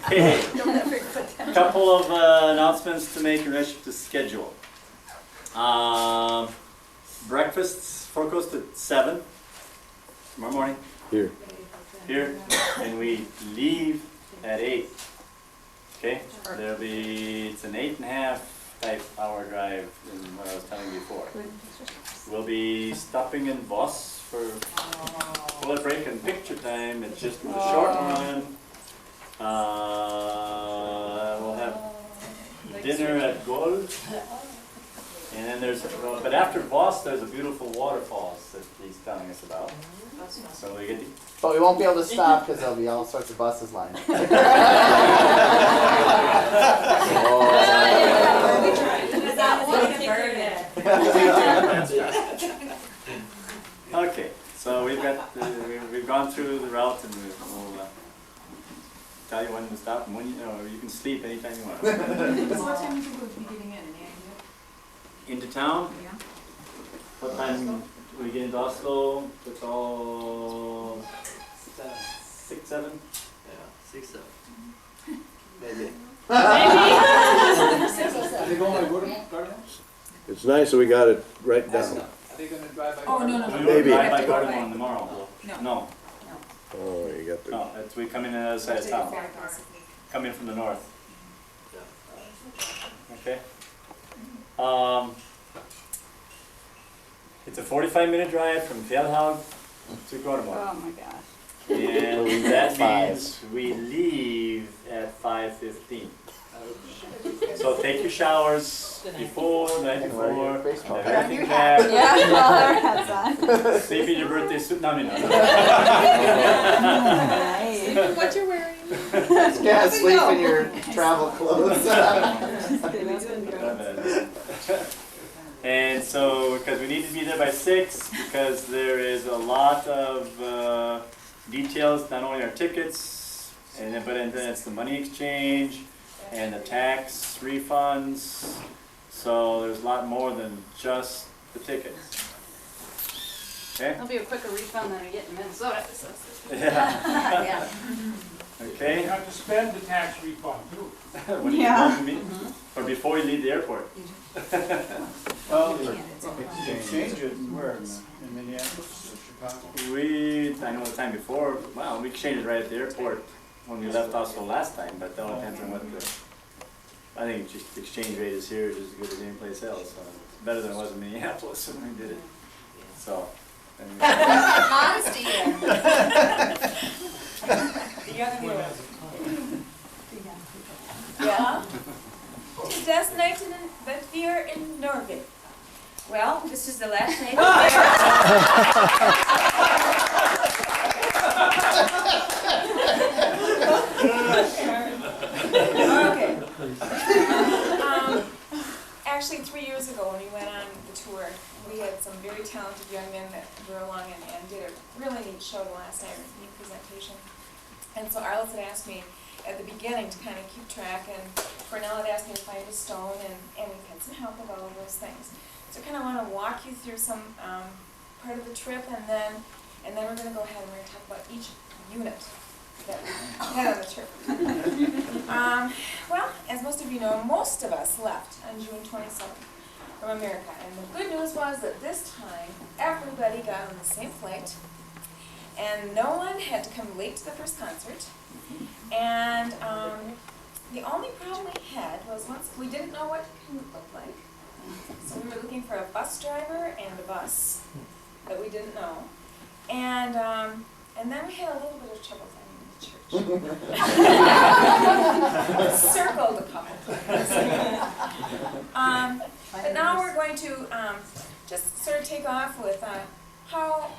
Okay. Couple of announcements to make in relation to schedule. Breakfasts forecast at 7 tomorrow morning. Here. Here, and we leave at 8. Okay, there'll be, it's an 8.5 type hour drive in what I was telling you before. We'll be stopping in Voss for bullet break and picture time. It's just a short one. We'll have dinner at Gold. And then there's, but after Voss, there's a beautiful waterfalls that he's telling us about. So we get to. But we won't be able to stop because there'll be all sorts of buses lined. Okay, so we've got we've gone through the route, and we'll tell you when to stop and when you can sleep anytime you want. So what time do you will be getting in? Any idea? Into town. Yeah. What time we get into Oslo? It's all 6, 7. Yeah, 6, 7. Maybe. It's nice that we got it right down. Are they going to drive by? Oh, no, no, no. We Maybe. will drive by Gardermoen tomorrow. No. No. Oh, you got the. No, it's, we come in on the other side of town. Come in from the north. Okay. It's a 45-minute drive from Fjellhaug to Gardermoen. Oh my gosh. And that means we leave at 5:15. So take your showers before, the night before, have everything packed. Yeah, well, our hats on. Sleep in your birthday suit. No. Nice. What you're wearing. Yeah, sleep in your travel clothes. And so, because we need to be there by 6, because there is a lot of details, not only our tickets, and then, but then it's the money exchange and the tax refunds. So there's a lot more than just the tickets. Okay? That'll be a quicker refund than I get in Minnesota. Yeah. Yeah. Okay? You have to spend the tax refund too. What do you want me? Or before you leave the airport? Well, exchange it where? In Minneapolis or Chicago? I know the time before, well, we exchanged it right at the airport when we left Oslo last time, but that all depends on what I think just the exchange rate is here is as good as any place else, so it's better than it was in Minneapolis when we did it. So. Modesty there. Yeah. It's last night that we are in Norway. Well, this is the last night Okay. Actually, 3 years ago when we went on the tour, we had some very talented young men that were along and did a really neat show the last night, a neat presentation. And so Arliss had asked me at the beginning to kind of keep track, and Cornell had asked me to find a stone, and we've had some help with all of those things. So I kind of want to walk you through some part of the trip, and then we're going to go ahead and we're going to talk about each unit that we had on the trip. Well, as most of you know, most of us left on June 27th from America, and the good news was that this time everybody got on the same flight, and no one had to come late to the first concert. And the only problem we had was once we didn't know what Canute looked like. So we were looking for a bus driver and a bus that we didn't know. And then we had a little bit of trouble finding the church. Circled a couple times. But now we're going to just sort of take off with how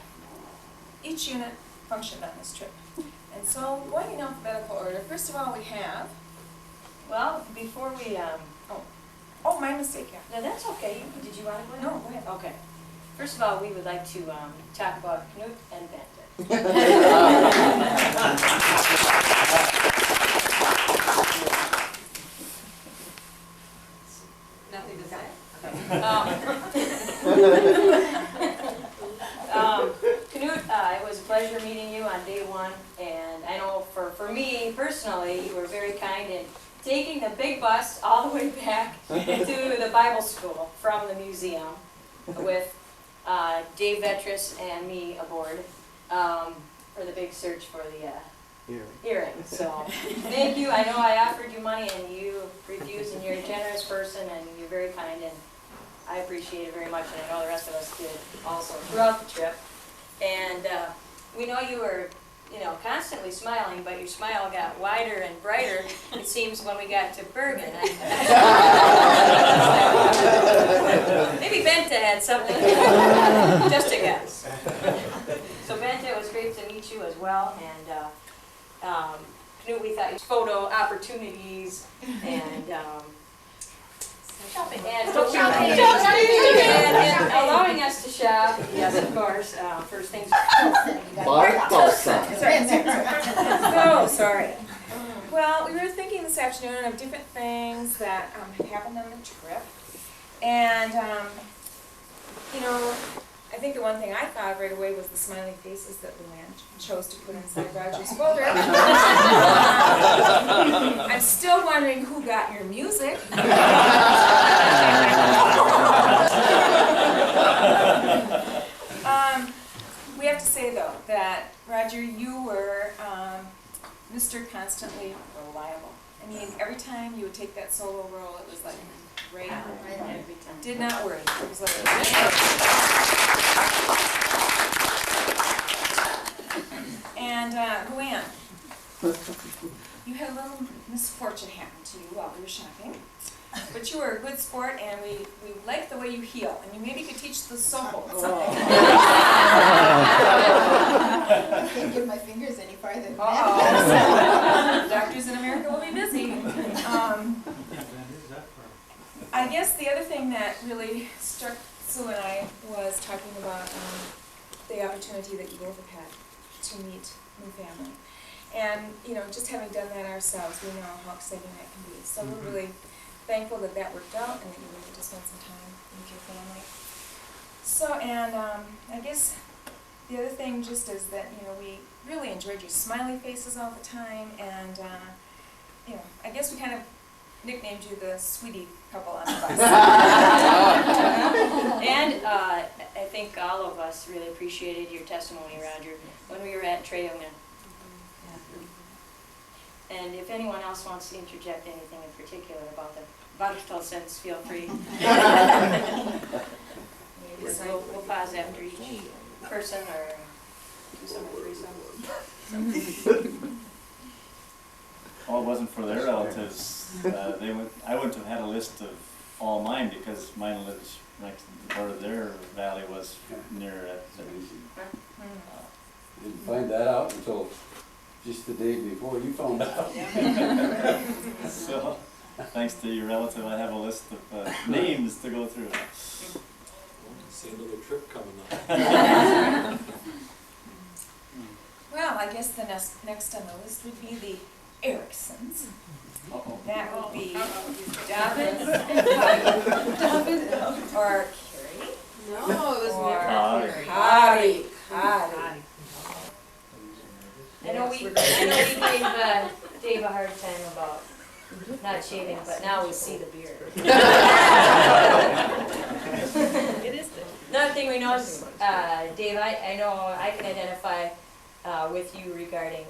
each unit functioned on this trip. And so, going in alphabetical order, first of all we have, Well, before we, oh, my mistake, yeah. no, that's okay. Did you want to go ahead? No, go ahead. Okay. First of all, we would like to talk about Canute and Bandit. Nothing to say. Canute, it was a pleasure meeting you on day one, and I know for me personally, personally, you were very kind in taking the big bus all the way back to the Bible school from the museum with Dave Vetris and me aboard for the big search for the earrings. So thank you. I know I offered you money and you refused, and you're a generous person and you're very kind, and I appreciate it very much, and I know the rest of us did also throughout the trip. And we know you were, constantly smiling, but your smile got wider and brighter, it seems, when we got to Bergen. Maybe Bente had something, just a guess. So Bente, it was great to meet you as well, and Knut, we thought you photo opportunities and shopping. And allowing us to shop, yes, of course, first things Oh, sorry. Well, we were thinking this afternoon of different things that had happened on the trip. And, I think the one thing I thought of right away was the smiley faces that Luann chose to put inside Roger's folder. I'm still wondering who got your music. We have to say, though, that, Roger, you were Mr. Constantly Reliable. I mean, every time you would take that solo role, it was like right on. Did not worry. It was like And Luann, you had a little misfortune happen to you while we were shopping. But you were a good sport, and we liked the way you heal, and you maybe could teach the solo. I can't give my fingers any farther than that. Doctors in America will be busy. I guess the other thing that really struck Sue and I was talking about the opportunity that you both have had to meet new family. And, just having done that ourselves, we know how exciting that can be. So we're really thankful that that worked out and that you were able to spend some time with your family. So, and I guess the other thing just is that, we really enjoyed your smiley faces all the time, and, I guess we kind of nicknamed you the sweetie couple on the bus. And I think all of us really appreciated your testimony, Roger, when we were at Treungen. And if anyone else wants to interject anything in particular about the Bartelsens, feel free. We'll pause after each person, or do some or threesome. Well, it wasn't for their relatives. I wouldn't have had a list of all mine, because mine lives next to part of their valley was near it. Didn't find that out until just the day before you found out. So, thanks to your relative, I have a list of names to go through. See another trip coming up. Well, I guess the next on the list would be the Ericksons. That would be David, or Carrie, No, it was or never. Harry. I know we gave Dave a hard time about not shaving, but now we see the beard. It is the. Another thing we know is, Dave, I know I can identify with you regarding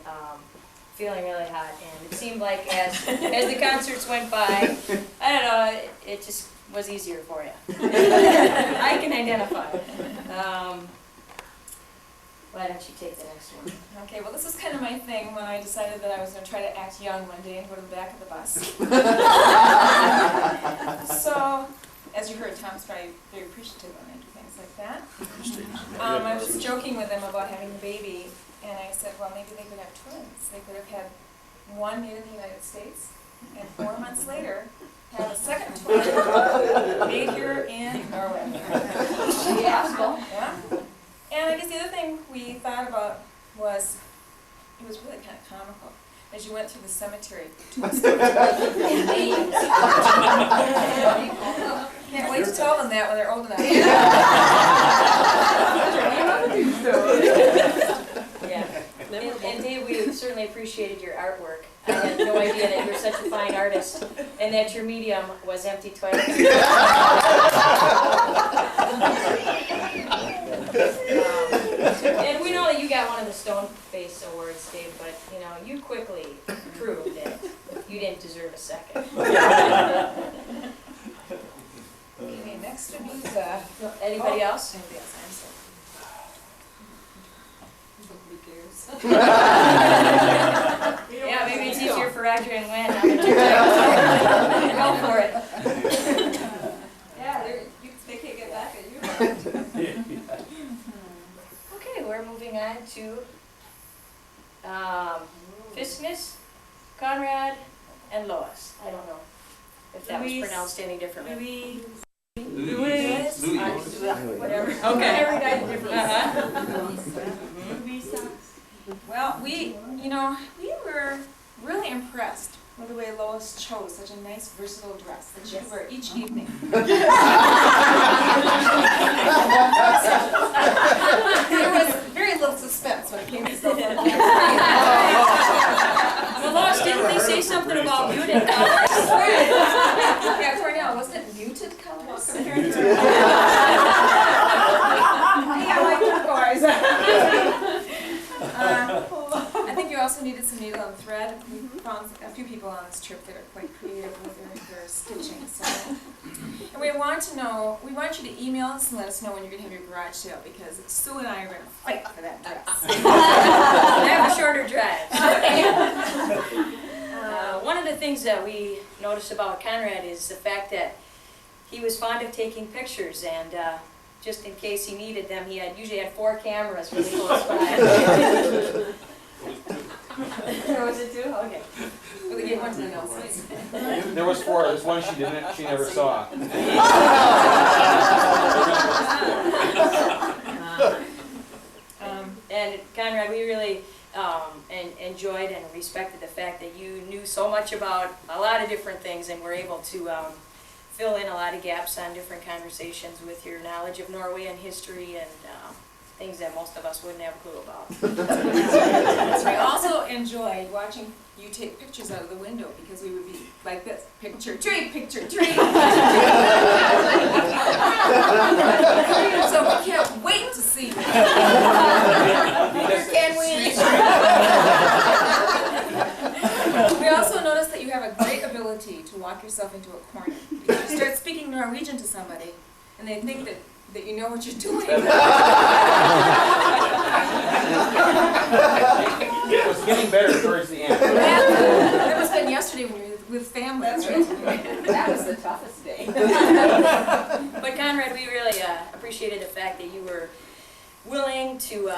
feeling really hot, and it seemed like as the concerts went by, I don't know, it just was easier for you. I can identify. Why don't you take the next one? Okay, well, this was kind of my thing when I decided that I was going to try to act young one day and go to the back of the bus. So, as you heard, Tom's probably very appreciative when I do things like that. I was joking with him about having a baby, and I said, well, maybe they could have twins. They could have had one made in the United States, and 4 months later, have a second twin made here in Norway. Yeah. Yeah. And I guess the other thing we thought about was, it was really kind of comical, as you went through the cemetery. Can't wait to tell them that when they're old enough. Yeah. And Dave, we certainly appreciated your artwork. I had no idea that you're such a fine artist and that your medium was empty toilet. And we know that you got one of the Stone Face Awards, Dave, but you know, you quickly proved that you didn't deserve a second. Okay, next would be the. Anybody else? Anybody else, I'm sorry. Yeah, maybe it's easier for Roger and Gwen. Go for it. Yeah, they can't get back at you. Okay, we're moving on to Fiskness, Conrad, and Lois. I don't know if that was pronounced any differently. Louis. Whatever. Okay. Whatever got different. Well, we were really impressed with the way Lois chose such a nice, versatile dress that she could wear each evening. There was very little suspense when it came to stuff like Well, Lois, didn't they say something about muted colors? Yeah, Cornell, wasn't it muted colors? Yeah, I like turquoise. I think you also needed some needle and thread. We found a few people on this trip that are quite creative with their stitching. So, and we want you to email us and let us know when you're going to have your garage sale, because Sue and I are going to fight for that dress. I have a shorter dress. One of the things that we noticed about Conrad is the fact that he was fond of taking pictures, and just in case he needed them, he usually had 4 cameras really close by. Was it 2? Okay. Well, they gave one to the Nelsons. There was 4, there's one she never saw. And Conrad, we really enjoyed and respected the fact that you knew so much about a lot of different things and were able to fill in a lot of gaps on different conversations with your knowledge of Norway and history and things that most of us wouldn't have a clue about. We also enjoyed watching you take pictures out of the window, because we would be like this: picture tree, picture tree. So we can't wait to see you. Can we? We also noticed that you have a great ability to walk yourself into a corner. Because you start speaking Norwegian to somebody, and they think that you know what you're doing. It was getting better towards the end. That must have been yesterday when you were with family. That's right. That was the toughest day. But Conrad, we really appreciated the fact that you were willing to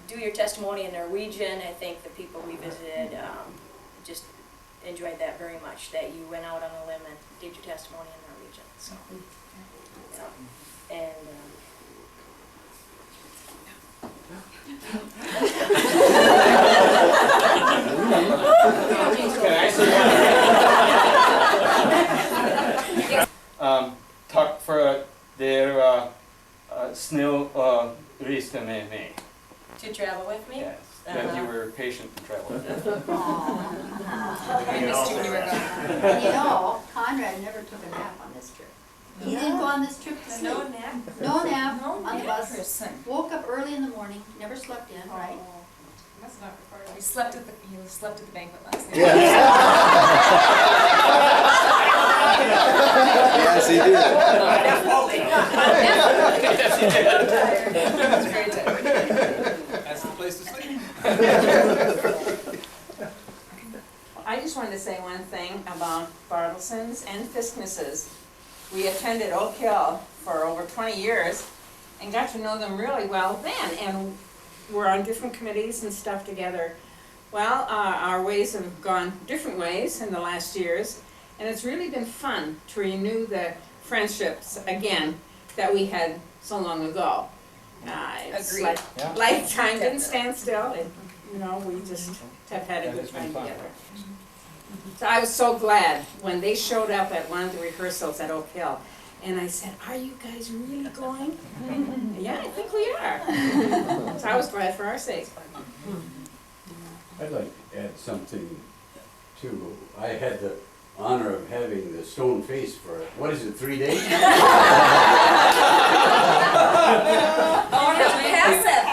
do your testimony in Norwegian. I think the people we visited just enjoyed that very much, that you went out on a limb and did your testimony in Norwegian. So, and Can I say one? Tack för their snillrista med mig. to travel with me? Yes, that you were patient to travel with. I missed you when you were gone. And you know, Conrad never took a nap on this trip. He didn't go on this trip to sleep. No nap. No nap No on the bus. person. Woke up early in the morning, never slept in, right? Must not record. He slept at the banquet last night. Yes, he did. That's the place to sleep. I just wanted to say one thing about Bartlesons and Fisknesses. We attended Oak Hill for over 20 years and got to know them really well then, and we're on different committees and stuff together. Well, our ways have gone different ways in the last years, and it's really been fun to renew the friendships again that we had so long ago. It's Agreed. like lifetime didn't stand still, and we just have had a And good it's been time fun. together. So I was so glad when they showed up at one of the rehearsals at Oak Hill, and I said, "Are you guys really going?" Yeah, I think we are. So I was glad for our sake. I'd like to add something too. I had the honor of having the stone face for, what is it, 3 days? Oh, it's passive.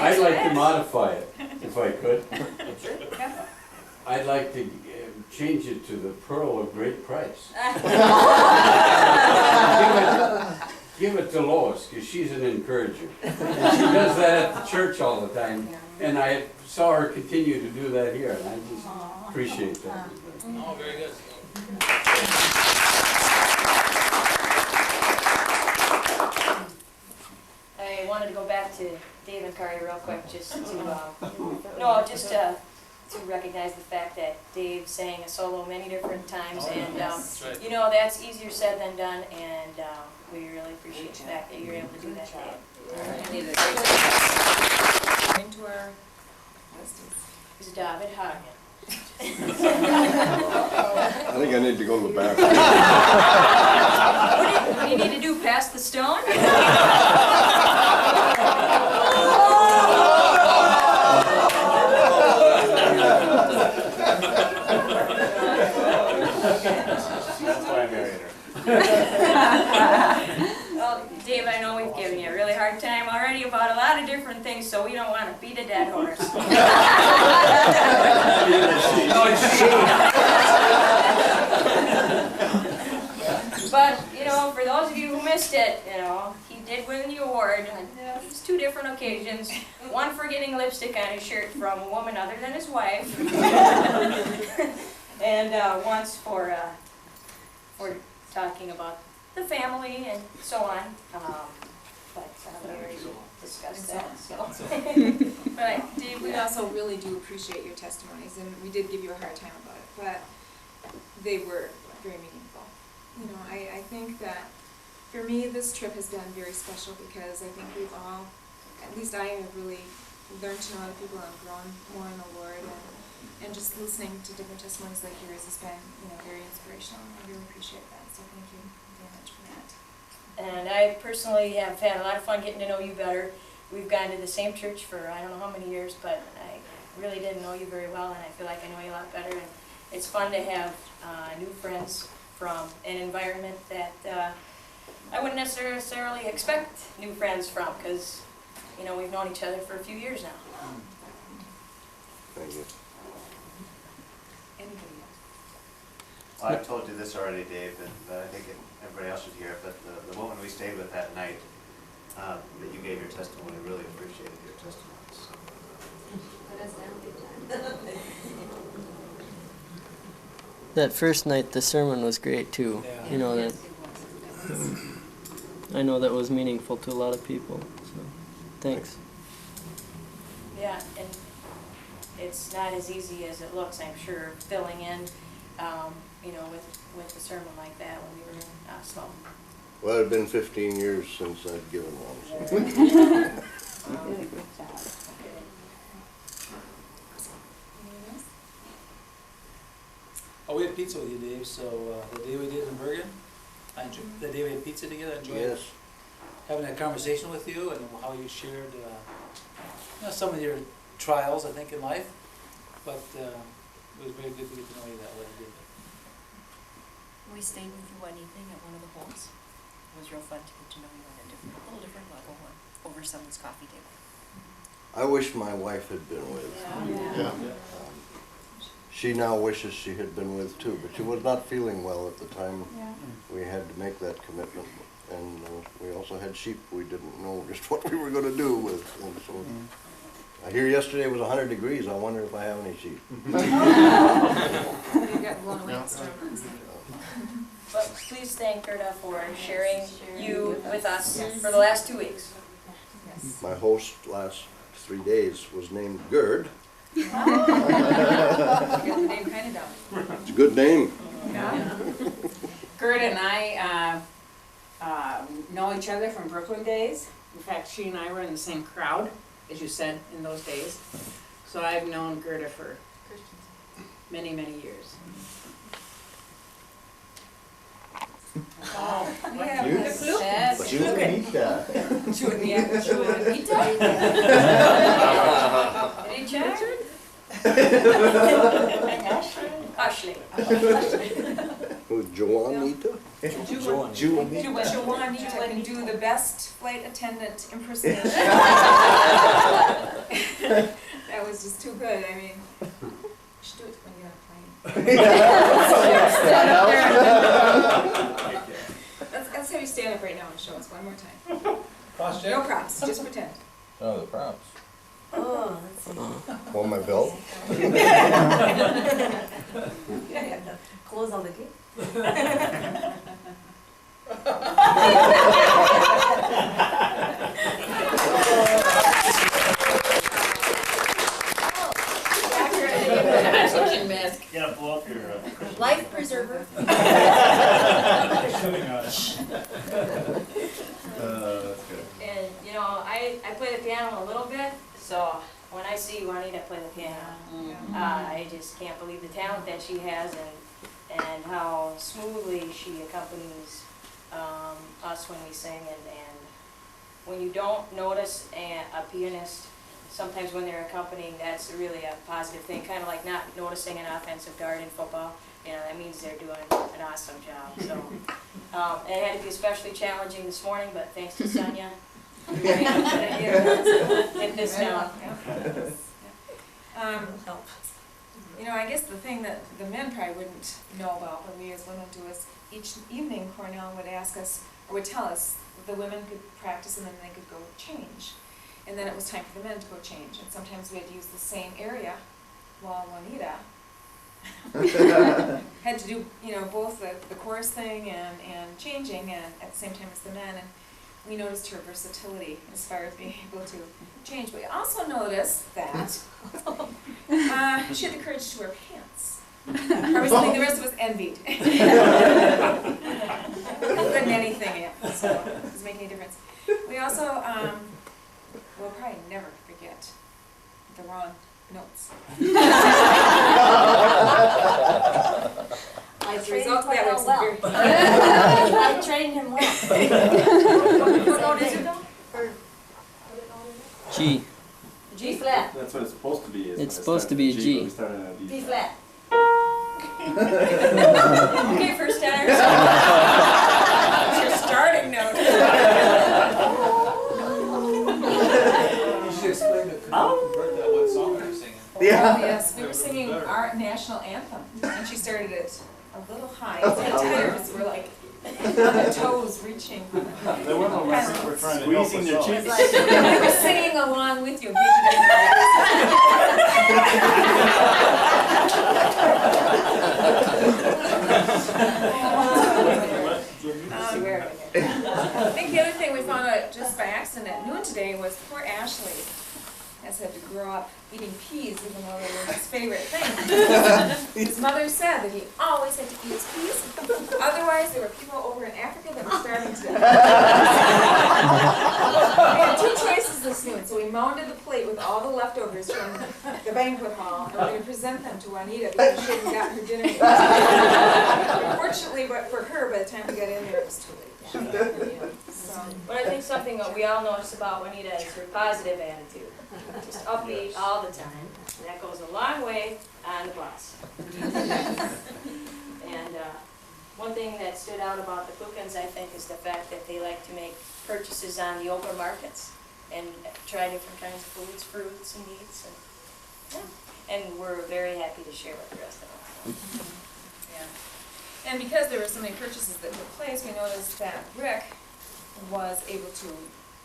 I'd like to modify it, if I could. I'd like to change it to the pearl of great price. Give it to Lois, because she's an encourager. And she does that at the church all the time. And I saw her continue to do that here, and I just appreciate that. Oh, very good. I wanted to go back to Dave and Kari real quick, just to, to recognize the fact that Dave sang a solo many different times, and, That's right. you know, that's easier said than done, and, we really appreciate the fact that you're able to do that, Dave. Into our listings. It's David Hagen. I think I need to go to the bathroom. What do you need to do, pass the stone? That's why I married her. Well, Dave, I know we've given you a really hard time already about a lot of different things, so we don't want to beat a dead horse. But, you know, for those of you who missed it, you know, he did win the award on at least 2 different occasions. One for getting lipstick on his shirt from a woman other than his wife. And once for talking about the family and so on. But we already discussed that, so. But Dave, we also really do appreciate your testimonies, and we did give you a hard time about it, but they were very meaningful. You know, I think that for me, this trip has been very special because I think we've all, at least I have really learned to know other people and grown more in the Lord, and just listening to different testimonies like yours has been, you know, very inspirational. I really appreciate that, so thank you very much for that. And I personally have had a lot of fun getting to know you better. We've gone to the same church for I don't know how many years, but I really didn't know you very well, and I feel like I know you a lot better. And it's fun to have new friends from an environment that I wouldn't necessarily expect new friends from, because, you know, we've known each other for a few years now. Thank you. Anybody else? Well, I've told you this already, Dave, and I think everybody else should hear it, but the woman we stayed with that night, that you gave your testimony, really appreciated your testimony. So. That first night, the sermon was great too. Yeah. You know that. I know that was meaningful to a lot of people. So, thanks. Yeah, and it's not as easy as it looks, I'm sure, filling in, you know, with a sermon like that when we were in Oslo. Well, it had been 15 years since I'd given one. So. Oh, we had pizza with you, Dave, so the day we did in Bergen, the day we had pizza together, I enjoyed Yes. having that conversation with you and how you shared you know, some of your trials, I think, in life. But it was very good to get to know you that way. We stayed with you one evening at one of the homes. It was real fun to get to know you on a little different level over someone's coffee table. I wish my wife had been with. Yeah. She now wishes she had been with too, but she was not feeling well at the time. Yeah. We had to make that commitment, and we also had sheep we didn't know just what we were going to do with. And so I hear yesterday it was 100 degrees. I wonder if I have any sheep. You got blown away in the storm. But please thank Gerda for sharing you with us for the last 2 weeks. Yes. My host last 3 days was named Gerd. You got the name kind of down. It's a good name. Yeah. Gerda and I know each other from Brooklyn days. In fact, she and I were in the same crowd, as you said, in those days. So I've known Gerda for many, many years. Oh, yeah. You? The flute. Yes. Juanita. Juanita? Richard? Ashley. Who's Joanita? Juanita can do the best flight attendant impersonation. That was just too good, I mean, you should do it when you're on a plane. Let's have you stand up right now and show us one more time. No props, just pretend. Oh, the props. Oh, let's see. On my belt? Yeah, close all the gates. Mask. Yeah, blow up your. Life preserver. That's good. And, you know, I play the piano a little bit, so when I see Juanita play the piano, I just can't believe the talent that she has and how smoothly she accompanies us when we sing. And when you don't notice a pianist, sometimes when they're accompanying, that's really a positive thing, kind of like not noticing an offensive guard in football. You know, that means they're doing an awesome job. So it had to be especially challenging this morning, but thanks to Sonia, we were able to get this down. You know, I guess the thing that the men probably wouldn't know about, but we as women do, is each evening Cornell would ask us, or would tell us, the women could practice and then they could go change. And then it was time for the men to go change. And sometimes we had to use the same area while Juanita had to do, you know, both the chorus thing and changing and at the same time as the men. And we noticed her versatility as far as being able to change. But we also noticed that she had the courage to wear pants. Probably something the rest of us envied. Couldn't anything yet, so it doesn't make any difference. We also we'll probably never forget the wrong notes. I As a trained result, that was well. very- I trained him well. What note is it though? G. G flat. That's what it's supposed to be. is when It's it supposed starts to be with a G. but we started on a D D flat. Okay, first time. It's your starting note. You should explain to convert that what song you're singing. Oh, yes, we were singing our national anthem, and she started it a little high. So tired, we're like on the toes reaching. There were no lessons, we're trying to help Squeezing us their out. cheeks. We were singing along with you. In case you I think the other thing we found out just by accident at noon today was poor Ashley has had to grow up eating peas, even though they were his favorite thing. His mother said that he always had to eat his peas. Otherwise, there were people over in Africa that were starving to death. We had two choices this noon, so we mounted the plate with all the leftovers from the banquet hall, and we're going to present them to Juanita because she hadn't gotten her dinner yet. Unfortunately, but for her, by the time we got in there, it was too late. So, But I think something that we all notice about Juanita is her positive attitude. Just upbeat all the time. And that goes a long way on the bus. And one thing that stood out about the Cookins, I think, is the fact that they like to make purchases on the open markets and try different kinds of foods, fruits and meats. And we're very happy to share with the rest of us. yeah. And because there were so many purchases that took place, we noticed that Rick was able to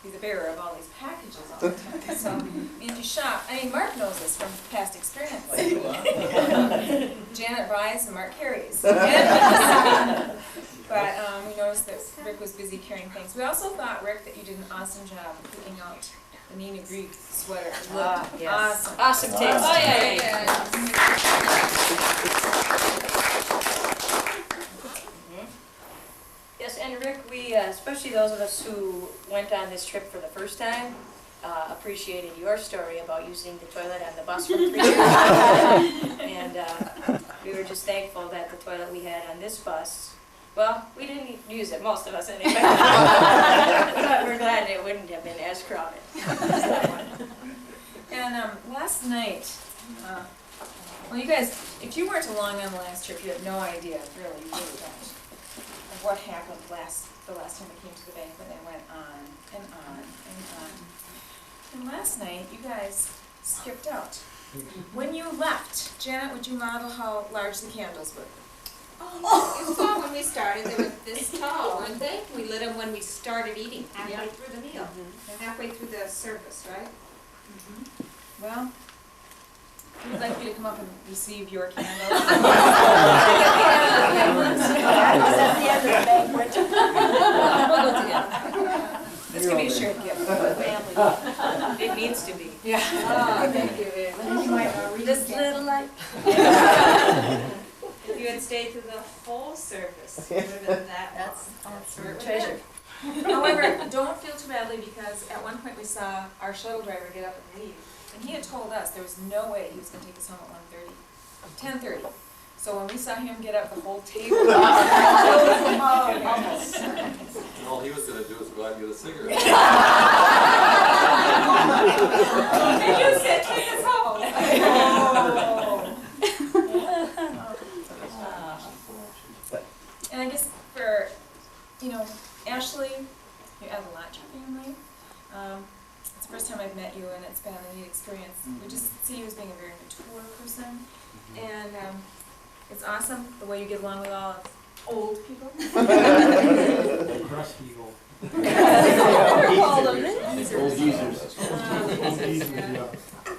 be the bearer of all these packages all the time. So, if you shop, I mean, Mark knows this from past experience. Janet buys and Mark carries. But we noticed that Rick was busy carrying things. We also thought, Rick, that you did an awesome job of picking out the Nina Grieg sweater. It looked awesome. Awesome taste. Oh, yeah. Yes, and Rick, we, especially those of us who went on this trip for the first time, appreciated your story about using the toilet on the bus for 3 years. And we were just thankful that the toilet we had on this bus, well, we didn't use it, most of us anyway. But we're glad it wouldn't have been as crowded. And last night, Well, you guys, if you weren't along on the last trip, you have no idea, really, you really don't, of what happened the last time we came to the banquet, and it went on and on and on. And last night, you guys skipped out. When you left, Janet, would you model how large the candles were? Oh, you saw when we started, they were this tall, weren't they? We lit them when we started eating, halfway through the meal, halfway through the service, right? Well, we'd like you to come up and receive your candles. That's the end of the banquet. We'll go together. This could be a shared gift for the family. It needs to be. Yeah. Oh, thank you very much. This little light. If you had stayed through the whole service, it would have been that. That's Where it treasure. However, don't feel too badly because at one point we saw our shuttle driver get up and leave. And he had told us there was no way he was going to take us home at 10:30. So when we saw him get up, the whole table was almost. And all he was gonna do was go out and get a cigarette. And you said, take us home. And I guess for, Ashley, you add a lot to your family. It's the first time I've met you, and it's been a neat experience. We just see you as being a very mature person, and it's awesome the way you get along with all old people. Crusty old. Call them Old geezers.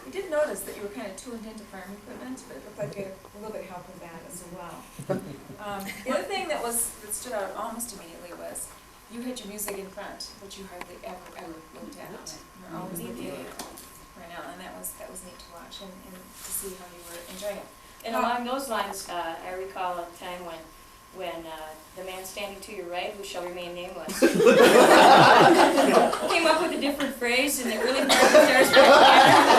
We did notice that you were kind of tuned into farm equipment, but it looked like you had a little bit of help with that as well. The other thing that stood out almost immediately was you had your music in front, but you hardly ever looked at it. You're always looking at it right now, and that was neat to watch and to see how you were enjoying it. And along those lines, I recall a time when the man standing to your right, who shall remain nameless, came up with a different phrase, and it really brought the stars back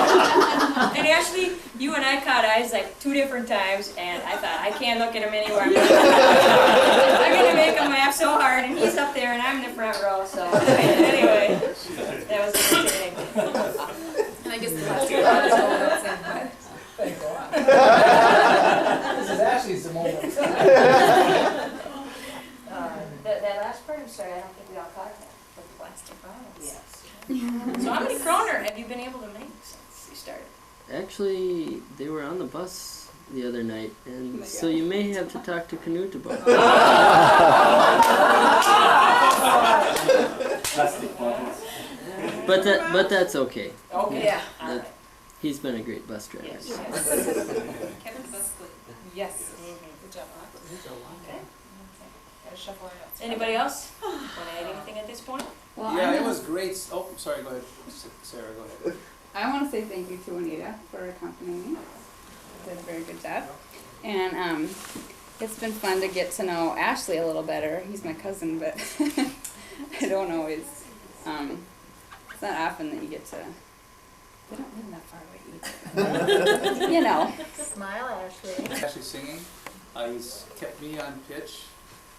together. And actually, you and I caught eyes like 2 different times, and I thought, I can't look at him anywhere. I'm going to make him laugh so hard, and he's up there, and I'm in the front row. So anyway, that was entertaining. And I guess the last two was all about saying what? Thank God. This is actually some moment. That last part, I'm sorry, I don't think we all caught that, with the plastic bottles. Yes. So how many kroner have you been able to make since you started? Actually, they were on the bus the other night, and so you may have to talk to Knut about it. Plastic bottles. But that's okay. Okay. Yeah. That- he's been a great bus driver. Yes. so. Kevin Buckley. Yes. Good job, Bob. Okay. Gotta shuffle our notes. Anybody else want to add anything at this point? Well, yeah, it was great. Oh, sorry, go ahead. Sarah, go ahead. I want to say thank you to Anita for accompanying me. Did a very good job. And it's been fun to get to know Ashley a little better. He's my cousin, but I don't always, it's not often that you get to, they don't live that far away either. You know. Smile, Ashley. Actually singing, he's kept me on pitch,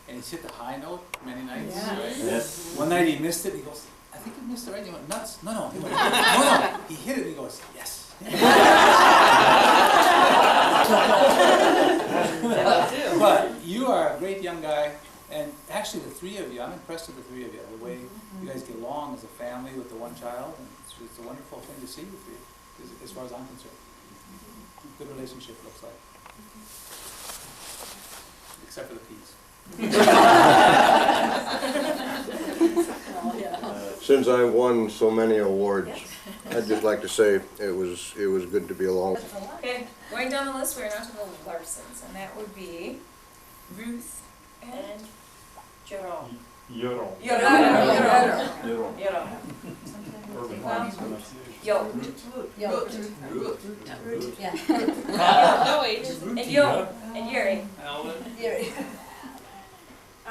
and he's hit the high note many nights. Yeah. Right? Yes. One night he missed it. He goes, "I think you missed it, right?" He went, "Nuts." No. He went, no. He hit it. And he goes, "Yes." But you are a great young guy, and actually the 3 of you, I'm impressed with the 3 of you. The way you guys get along as a family with the one child, and it's a wonderful thing to see with you, as far as I'm concerned. Good relationship looks like. Except for the peas. Since I won so many awards, I'd just like to say it was good to be along. Okay, going down the list, we're now to the Larsons, and that would be Ruth and Jerome. Euro. Euro. Urban Well, Farms pronunciation. Yo. Yeah. No H. And Yo. And Yuri. I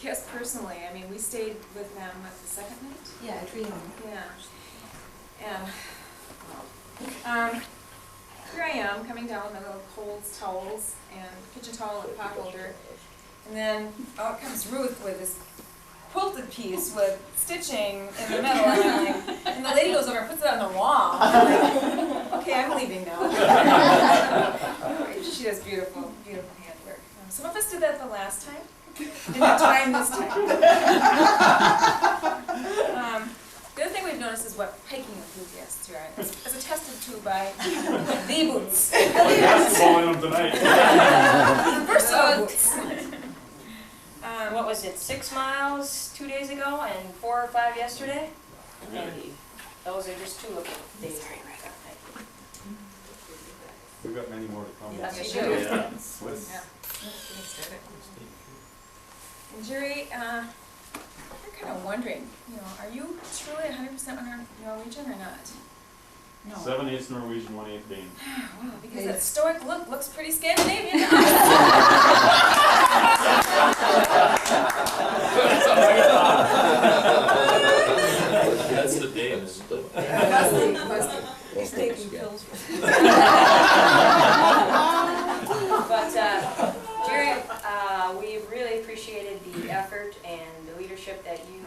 guess personally, I mean, we stayed with them at the second night. Yeah, a trio. Yeah. And here I am coming down with my little cold towels and kitchen towel and pot holder, and then out comes Ruth with this quilted piece with stitching in the middle, and the lady goes over and puts it on the wall. I'm like, okay, I'm leaving now. does beautiful, beautiful handwork. Some of us did that the last time. Didn't have time this time. The other thing we've noticed is what hiking enthusiasts you are, as attested to by the boots. Basketball in them tonight. Versatile boots. What was it, 6 miles 2 days ago and 4 or 5 yesterday? And those are just 2 of the days. We've got many more to come. Yes, Yes, you you do. do. Yeah. And Jerry, I'm kind of wondering, are you truly 100% Norwegian or not? No. 7/8 Norwegian, 1/8 Dane. Wow, because that stoic look looks pretty Scandinavian. That's the Danes. Must be. He's taking pills. But Jerry, we really appreciated the effort and the leadership that you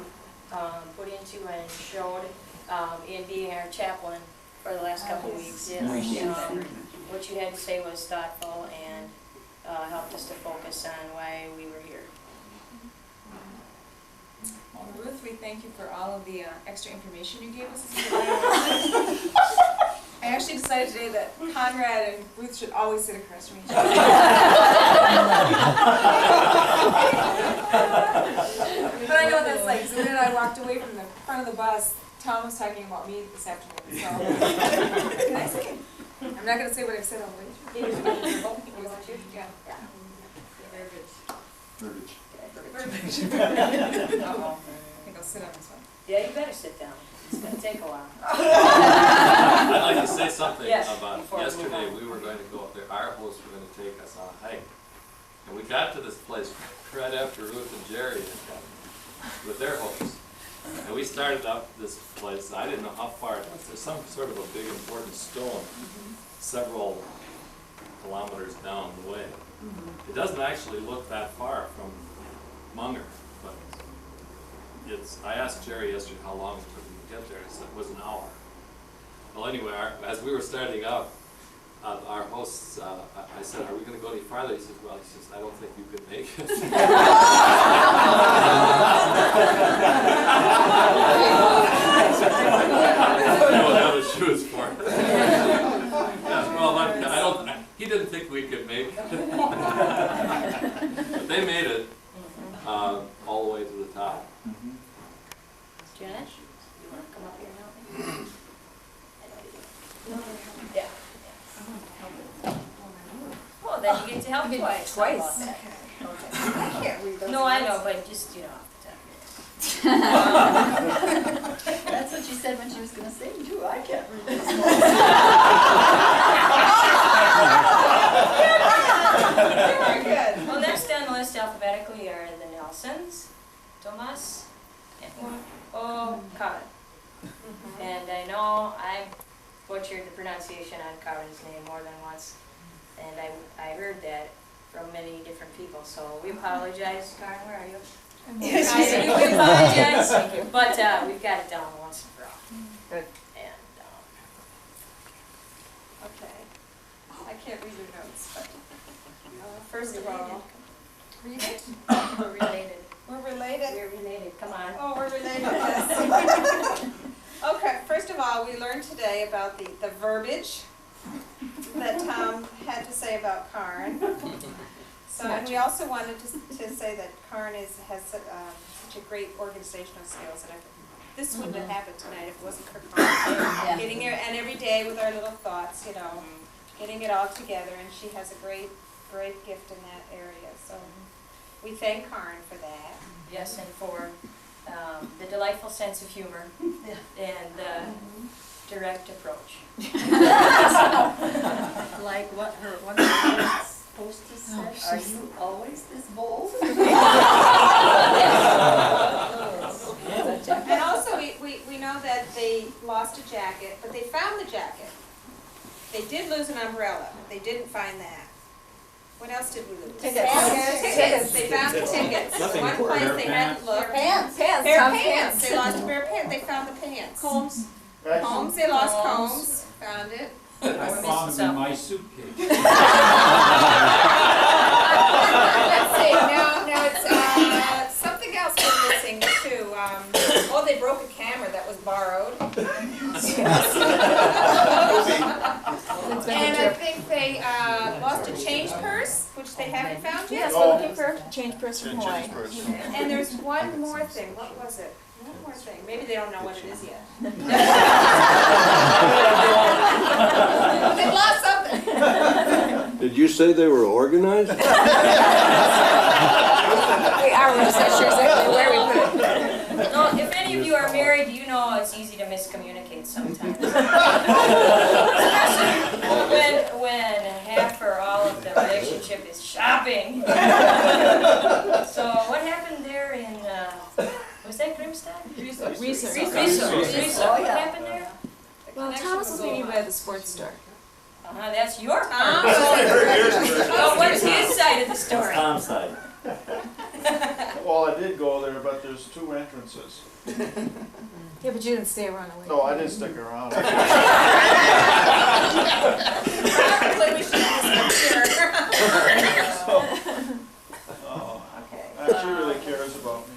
put into and showed in being our chaplain for the last couple of weeks. What you had to say was thoughtful and helped us to focus on why we were here. Well, Ruth, we thank you for all of the extra information you gave us. I actually decided today that Conrad and Ruth should always sit across from each other. But I know that's like, so then I walked away from the front of the bus. Tom was talking about me this afternoon, so. Can I say? I'm not going to say what I said on the way through. Yeah. Verbiage. Verbiage. I think I'll sit on this one. Yeah, you better sit down. It's going to take a while. I'd like to say something Yes, about before we move yesterday. on. We were going to go up there. Our hosts were going to take us on a hike. And we got to this place right after Ruth and Jerry had come with their hosts. And we started up this place. I didn't know how far it was. There's some sort of a big important stone several kilometers down the way. It doesn't actually look that far from Munger, but I asked Jerry yesterday how long it took him to get there. He said it was an hour. Well, anyway, as we were starting out, our hosts, I said, "Are we going to go any farther?" He says, "Well," he says, "I don't think you could make it." No, that was shoes for it. Yeah, well, he didn't think we could make it. But they made it all the way to the top. Janet, you want to come up here and help me? Yeah. Well, then you get to help twice. How about that? I can't read those. No, I know, but just, off the top of That's what she said when she was gonna sing too. I can't read this. Very good. Well, next on the list alphabetically are the Nelsons, Tomas, and Karen. And I know I butchered the pronunciation on Karen's name more than once, and I heard that from many different people, so we apologize. Karen, where are you? We apologize, but we've got it down once and for all. Good. And, Okay. I can't read your notes, but first of all, read it. we're related. We're related. We're related, come on. Oh, we're related, yes. Okay, first of all, we learned today about the verbiage that Tom had to say about Karen. So, and we also wanted to say that Karen has such a great organizational skills, and this wouldn't have happened tonight if it wasn't for Karen. Getting here, and every day with our little thoughts, getting it all together, and she has a great gift in that area, so we thank Karen for that. Yes, and for the delightful sense of humor and direct approach. Like what one of her hostess said, are you always this bold? And also, we know that they lost a jacket, but they found the jacket. They did lose an umbrella. They didn't find that. What else did we lose? Tickets. Tickets. They found the tickets. Nothing One important. place they had to look. Pants. Pair of pants. They lost a pair of pants. They found the pants. Combs. Combs. They lost combs. Found it. I We're found missing them in some. my suitcase. Let's see, now it's, something else we're missing too. Oh, they broke a camera that was borrowed. And I think they, lost a change purse, which they haven't found yet. Yes, we're looking for a change purse from Hawaii. And there's one more thing, what was it? One more thing, maybe they don't know what it is yet. They lost something. Did you say they were organized? We are, we're just not sure exactly where we put it. Well, if any of you are married, you know it's easy to miscommunicate sometimes. Especially when half or all of the relationship is shopping. So what happened there in, was that Grimstad? Research. Riso. What happened there? Well, Thomas was meeting by the sports store. That's your part. Oh, what's his side of the story? Tom's side. Well, I did go there, but there's 2 entrances. Yeah, but you didn't stay around away. No, I didn't stick around. Probably we should have Oh, she really cares about me.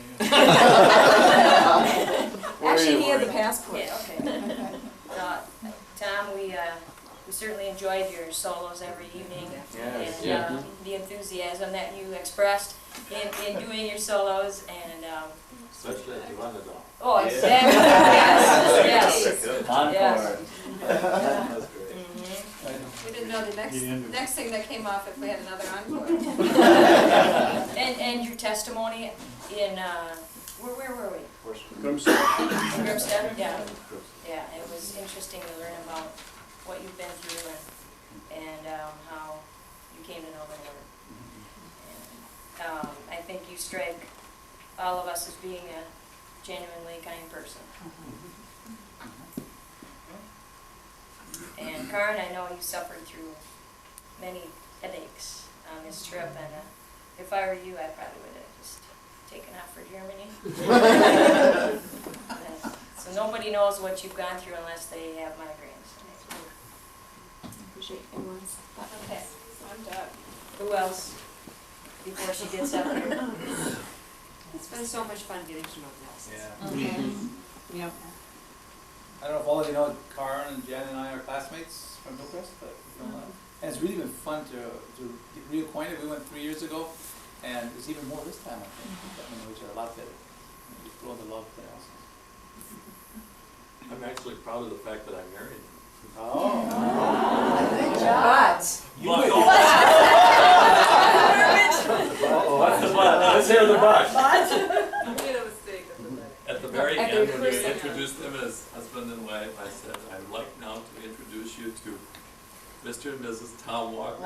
Actually, he had the passport. Yeah, okay. Tom, we certainly enjoyed your solos every evening. Yes. And the enthusiasm that you expressed in doing your solos and Especially at the Ramadan. oh, exactly. Yes. Encore. Yes. That was great. We didn't know the next thing that came off if we had another encore. And your testimony in where were we? Grimstad. In Grimstad? Yeah. Yeah, it was interesting to learn about what you've been through and how you came to know the Lord. And, I think you strike all of us as being a genuinely kind person. And Karen, I know you suffered through many headaches on this trip, and if I were you, I probably would have just taken off for Germany. So nobody knows what you've gone through unless they have migraines. I appreciate everyone's thought. Okay, I'm done. who else before she gets up here? It's been so much fun getting to know Nelson. Yeah. Yep. I don't know if all of you know, Karen and Jen and I are classmates from Hillcrest, but and it's really been fun to get reacquainted. We went 3 years ago, and it's even more this time, I think. We know each other a lot better. We grow to love the house. I'm actually proud of the fact that I married him. Oh. Good job. Let's hear the but. Made a mistake at the wedding. At the very At the end, when you rehearsal. introduced them as husband and wife, I said, I'd like now to introduce you to Mr. and Mrs. Tom Walker.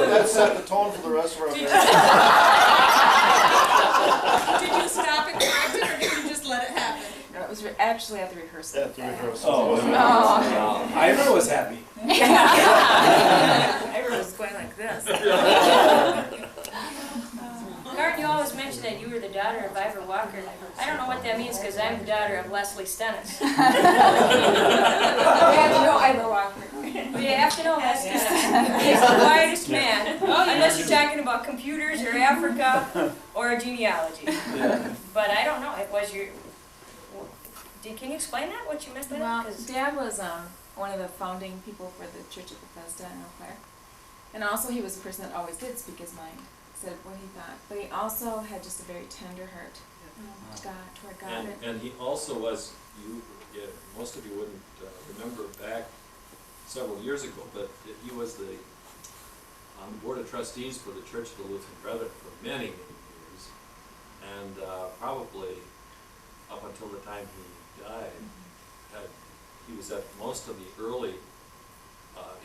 That set the tone for the rest of our marriage. Did you stop and correct it, or did you just let it happen? No, it was actually at the rehearsal. At the rehearsal. Oh. Ira was happy. Ira was going like this. Karen, you always mention that you were the daughter of Ivor Walker. I don't know what that means because I'm the daughter of Leslie Stennis. We have to know Ivor Walker. Well, you have to know Leslie Stennis. He's the quietest man, unless you're talking about computers or Africa or a genealogy. Yeah. But I don't know. It was your. Can you explain that? What you meant by Well, that? 'Cause- Dad was one of the founding people for the Church of Bethesda in Eau Claire. And also he was a person that always did speak his mind, said what he thought. But he also had just a very tender heart to God, toward God. And he also was, most of you wouldn't remember back several years ago, but he was on the board of trustees for the Church of the Lutheran Brethren for many, many years. And probably up until the time he died, he was at most of the early,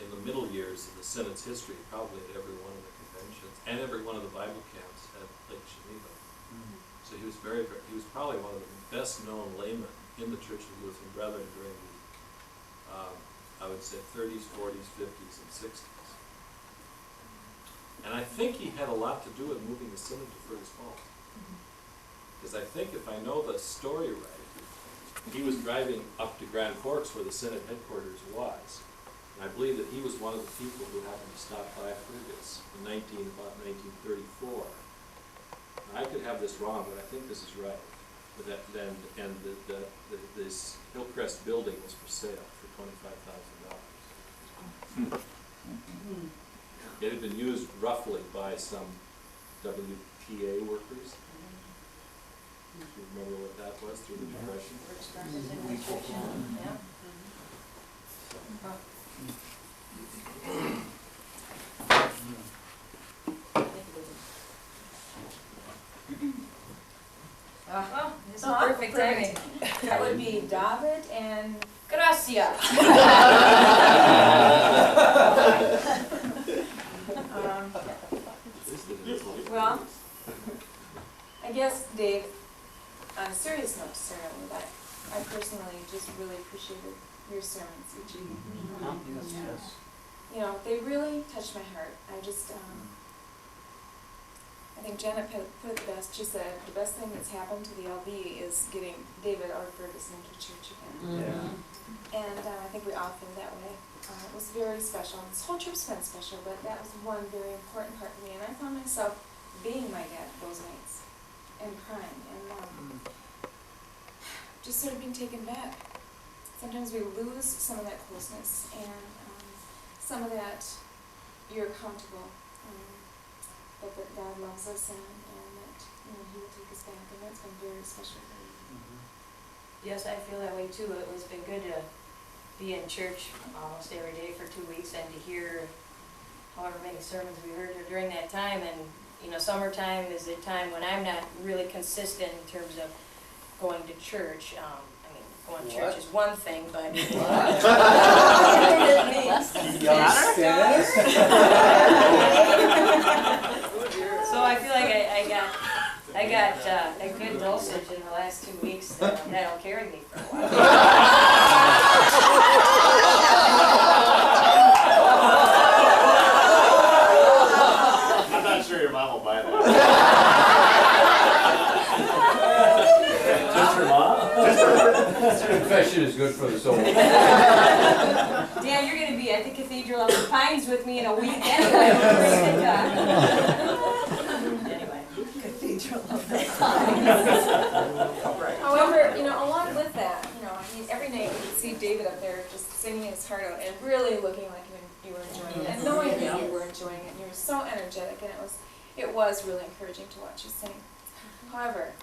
in the middle years of the Synods history, probably at every one of the conventions and every one of the Bible camps at Lake Geneva. So he was he was probably one of the best known laymen in the Church of the Lutheran Brethren during the, I would say 30s, 40s, 50s, and 60s. And I think he had a lot to do with moving the Synod to Fergus Falls. because I think if I know the story right, he was driving up to Grand Forks where the Senate headquarters was. And I believe that he was one of the people who happened to stop by Fergus in about 1934. I could have this wrong, but I think this is right. But this Hillcrest building was for sale for $25,000. It had been used roughly by some WTA workers. Do you remember what that was through the Depression? Yeah. Oh, This is perfect timing. That would be David and Gracia. Well, I guess, Dave, on a serious note, certainly, but I personally just really appreciated your sermons each evening. Yes. You know, they really touched my heart. I think Janet put it the best. She said, the best thing that's happened to the LB is getting David or Ferguson into church again. And I think we all feel that way. It was very special. This whole trip's been special, but that was one very important part for me. And I found myself being my dad those nights and crying and just sort of being taken back. Sometimes we lose some of that closeness and some of that you're accountable, but that God loves us and that He will take us back, and that's been very special for me. Yes, I feel that way too. It was been good to be in church almost every day for 2 weeks and to hear however many sermons we heard during that time. And summertime is a time when I'm not really consistent in terms of going to church. Going to church is one thing, but so I feel like I got a good dosage in the last 2 weeks that'll carry me for a while. I'm not sure your mom will buy that. Just your mom? Confession is good for the soul. Dan, you're going to be at the Cathedral of the Pines with me in a week anyway. Anyway, Cathedral of the Pines. However, along with that, every night you could see David up there just singing his heart out and really looking like you were enjoying it, and knowing that you were enjoying it, and you were so energetic, and it was really encouraging to watch you sing. However,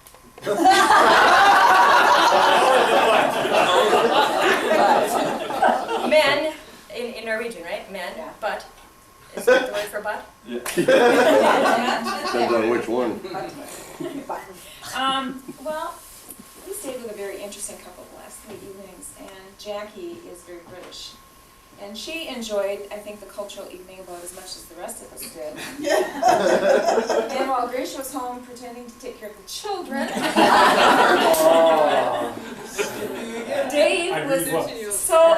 men, in Norwegian, right? Men, but. Is that the word for butt? Yeah. Depends on which one. Well, we stayed with a very interesting couple the last 3 evenings, and Jackie is very British. And she enjoyed, I think, the cultural evening about as much as the rest of us did. And while Gracia was home pretending to take care of the children, Dave was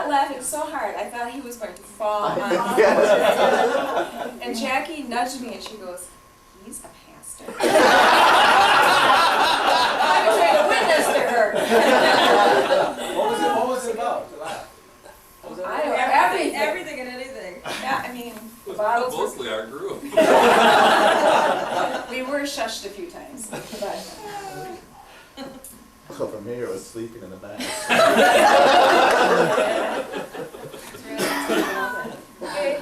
laughing so hard, I thought he was going to fall on his And Jackie nudged me and she goes, "He's a pastor." I was trying to witness to her. What was it about? To laugh? I don't know, everything. Everything and anything. Yeah, I mean, the bottles were... Mostly our group. We were shushed a few times, but... So from here, I was sleeping in the back. Okay,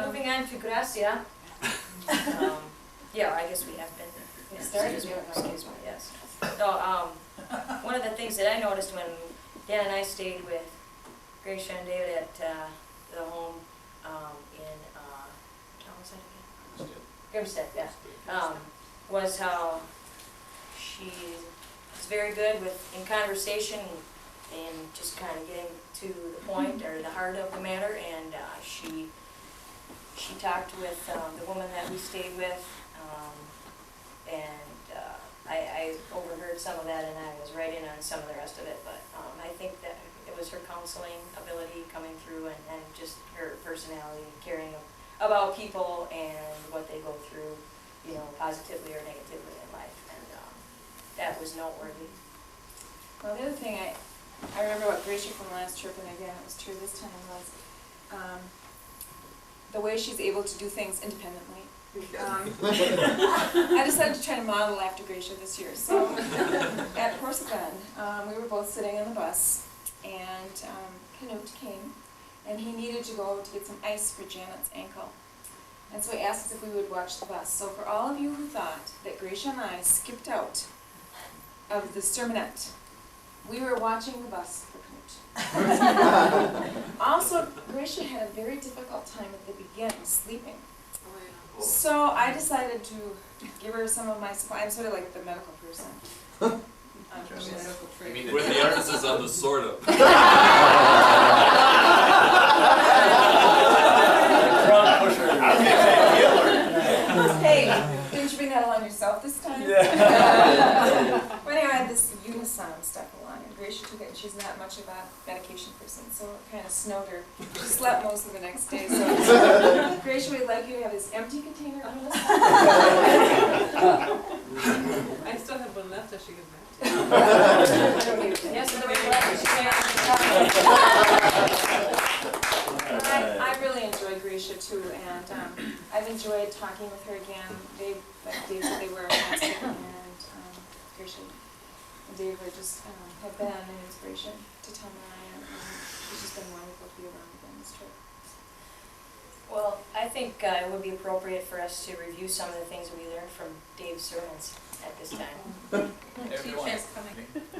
moving on to Gracia. Yeah, I guess we have been. Excuse me, yes. So, one of the things that I noticed when Dan and I stayed with Gracia and David at the home in, what was that again? Grimstead, yeah. Was how she is very good in conversation and just kind of getting to the point or the heart of the matter. And she talked with the woman that we stayed with, and I overheard some of that, and I was right in on some of the rest of it. But I think that it was her counseling ability coming through, and just her personality, caring about people and what they go through, positively or negatively in life. that was noteworthy. Well, the other thing I remember what Gracia from last trip, and again, it was true this time, was the way she's able to do things independently. I decided to try to model after Gracia this year. So at Porcupine, we were both sitting on the bus, and Canute came, and he needed to go to get some ice for Janet's ankle. And so he asked us if we would watch the bus. So for all of you who thought that Gracia and I skipped out of the sermonette, we were watching the bus for Canute. Also, Gracia had a very difficult time at the beginning, sleeping. So I decided to give her some of my supply. I'm sort of like the medical person. With the emphasis on the sort of. Hey, didn't you bring that along yourself this time? Yeah. But anyway, I had this Unisom stuff along, and Gracia took it, and she's not much of a medication person, so it kind of snowed her. She slept most of the next day, so Gracia would like you to have this empty container of Unisom. I still have one left if she gets back. Yes, and I really enjoyed Gracia too, and I've enjoyed talking with her again. Like Dave said, they were fantastic, and Gracia and Dave were just have been an inspiration to Tom and I, and it's just been wonderful to be around with them this trip. Well, I think it would be appropriate for us to review some of the things we learned from Dave's sermons at this time. Everyone.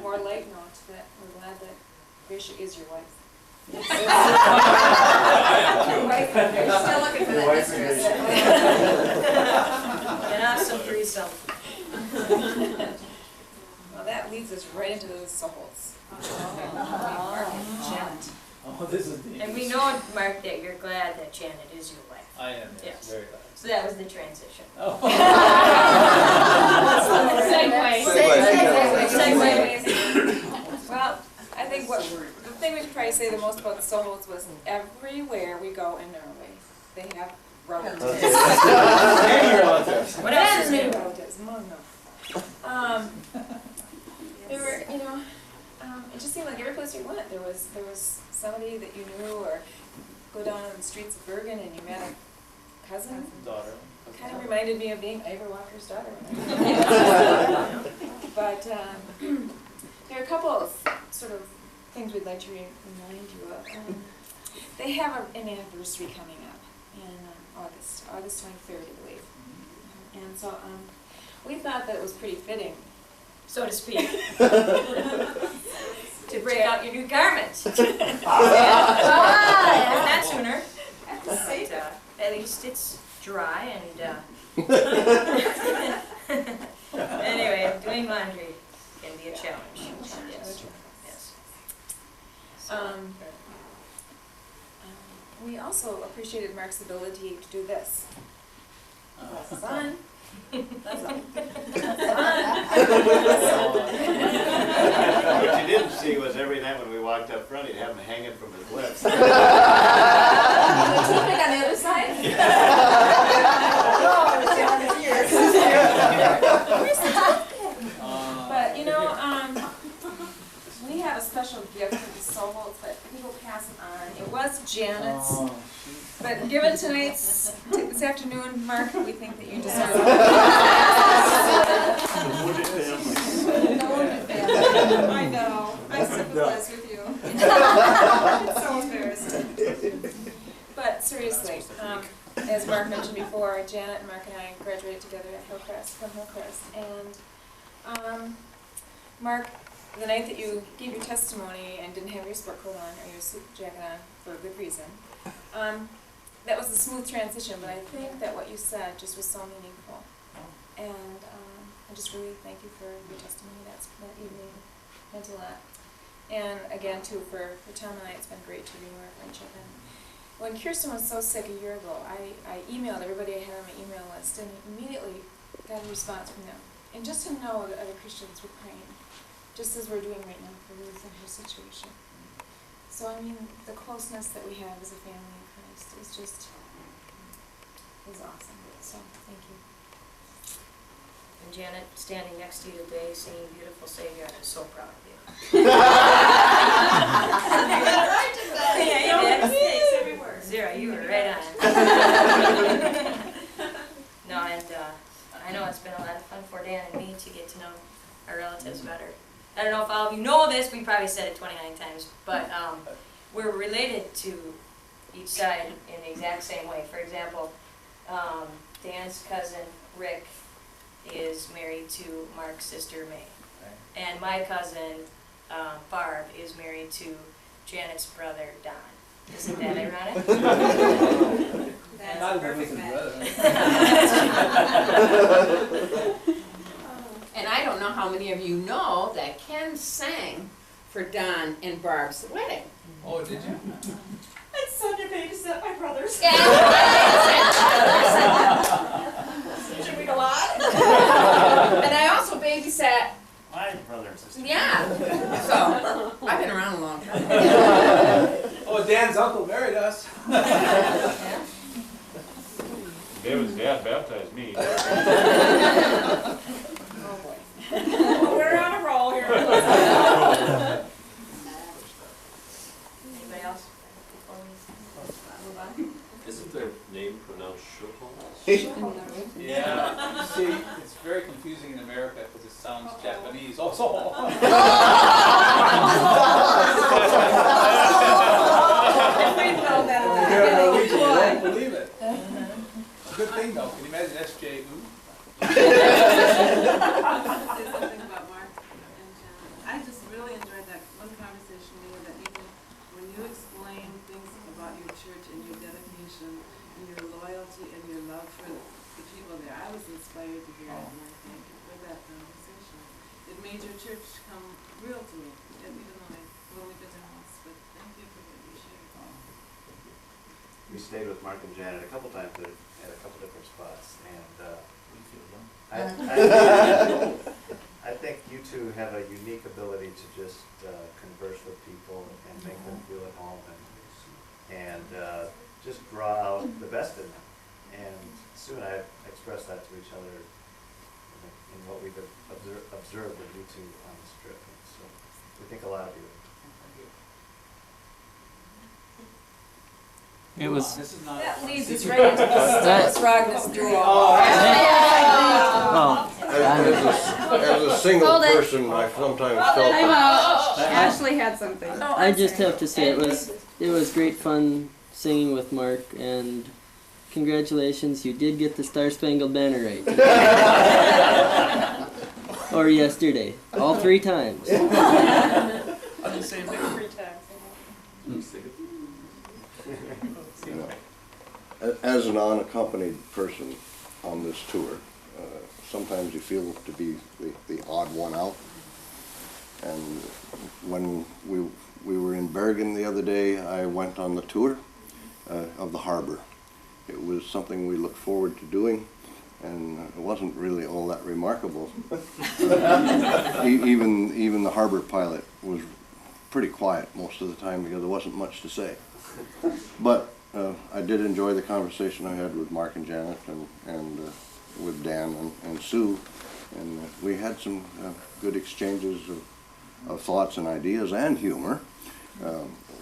More light note that we're glad that Gracia is your wife. You're still looking for that mistress. An awesome threesome. Well, that leads us right into the souls. Mark and Janet. Oh, this is the. And we know, Mark, that you're glad that Janet is your wife. I am, yes, Yes. very glad. So that was the transition. Oh. Segue. Well, I think the thing we could probably say the most about the Sohols was everywhere we go in Norway, they have relatives. What else is new? Relatives, they were, it just seemed like every place we went, there was somebody that you knew, or go down on the streets of Bergen and you met a cousin. Daughter. Kind of reminded me of being Ivor Walker's daughter. But there are a couple of sort of things we'd like to remind you of. They have an anniversary coming up in August 23rd, I believe. And so we thought that it was pretty fitting, So to speak. To break out your new garment. Not sooner. But, at least it's dry and anyway, doing laundry can be a challenge. Yes. Yes. We also appreciated Mark's ability to do this. Son. That's all. What you didn't see was every night when we walked up front, he'd have them hanging from his lips. The toothpick on the other side? But we have a special gift for the Sohols, but people pass it on. It was Janet's, but given this afternoon, Mark, we think that you deserve it. I know. I sympathize with you. It's so embarrassing. But seriously, as Mark mentioned before, Janet and Mark and I graduated together at from Hillcrest. And Mark, the night that you gave your testimony and didn't have your sport coat on or your suit jacket on for a good reason, that was a smooth transition, but I think that what you said just was so meaningful. And I just really thank you for your testimony that evening. Meant a lot. And again, too, for Tom and I, it's been great to renew our friendship. And when Kirsten was so sick a year ago, I emailed everybody I had on my email list and immediately got a response from them. And just to know that other Christians were praying, just as we're doing right now for Ruth and her situation. So, I mean, the closeness that we have as a family in Christ is just, is awesome. So, thank you. And Janet, standing next to you today, singing Beautiful Savior, I'm so proud of you. Yeah, you did. Mistakes every word. Zero, you were right on. No, and I know it's been a lot of fun for Dan and me to get to know our relatives better. I don't know if all of you know this, we probably said it 29 times, but we're related to each side in the exact same way. For example, Dan's cousin Rick is married to Mark's sister May. And my cousin Barb is married to Janet's brother Don. Isn't that ironic? That's a perfect match. And I don't know how many of you know that Ken sang for Don and Barb's wedding. Oh, did you? It's Sonia babysat my brothers. Should we go on? And I also babysat. My brother and sister. Yeah. So I've been around a long time. Oh, Dan's uncle married us. David's dad baptized me. Oh boy. We're on a roll here. Anybody else? Before we move on? Isn't their name pronounced Shuhol? Yeah, see, it's very confusing in America because it sounds Japanese also. You won't believe it. Good thing though, can you imagine S.J. Wu? Say something about Mark and Janet. I just really enjoyed that one conversation we had, that even when you explain things about your church and your dedication and your loyalty and your love for the people there, I was inspired to hear it, and I thank you for that conversation. It made your church come real to me, even though I've only been there once, but thank you for what you shared. We stayed with Mark and Janet a couple times at a couple different spots, and I think you two have a unique ability to just converse with people and make them feel at home and just draw out the best in them. And Sue and I have expressed that to each other in what we've observed with you two on this trip. And so we think a lot of you. It was. That leads us right into the Stillis Rognus duo. As a single Hold it. person, I sometimes felt Time that out. Ashley had something. I just have to say it was great fun singing with Mark, and congratulations, you did get the Star Spangled Banner right. Or yesterday, all 3 times. On the same day. 3 times. as an unaccompanied person on this tour, sometimes you feel to be the odd one out. And when we were in Bergen the other day, I went on the tour of the harbor. It was something we looked forward to doing, and it wasn't really all that remarkable. Even the harbor pilot was pretty quiet most of the time because there wasn't much to say. But I did enjoy the conversation I had with Mark and Janet and with Dan and Sue, and we had some good exchanges of thoughts and ideas and humor,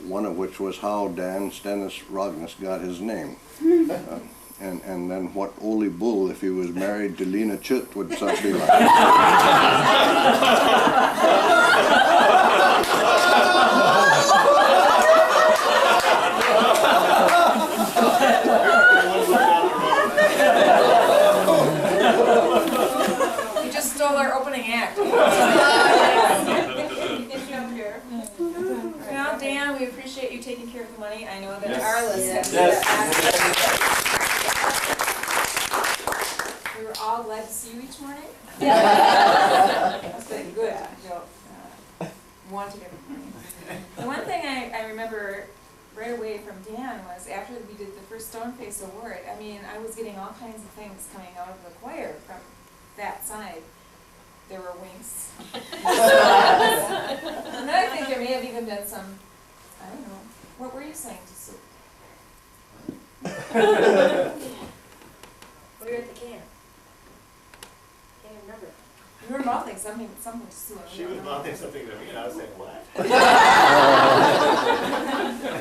one of which was how Dan Stennis Rognus got his name. And then what Ole Bull, if he was married to Lena Chut, would something be like. You just stole our opening act. Well, Dan, we appreciate you taking care of the money. I know that our list has We were all glad to see you each morning. That's been good. Wanted every morning. The one thing I remember right away from Dan was after we did the first Stoneface Award, I mean, I was getting all kinds of things coming out of the choir from that side. There were winks. And then I think there may have even been some, I don't know, what were you saying to Sue? We were at the camp. Can't even something to Sue. She was mouthing something to me, and I was saying, what?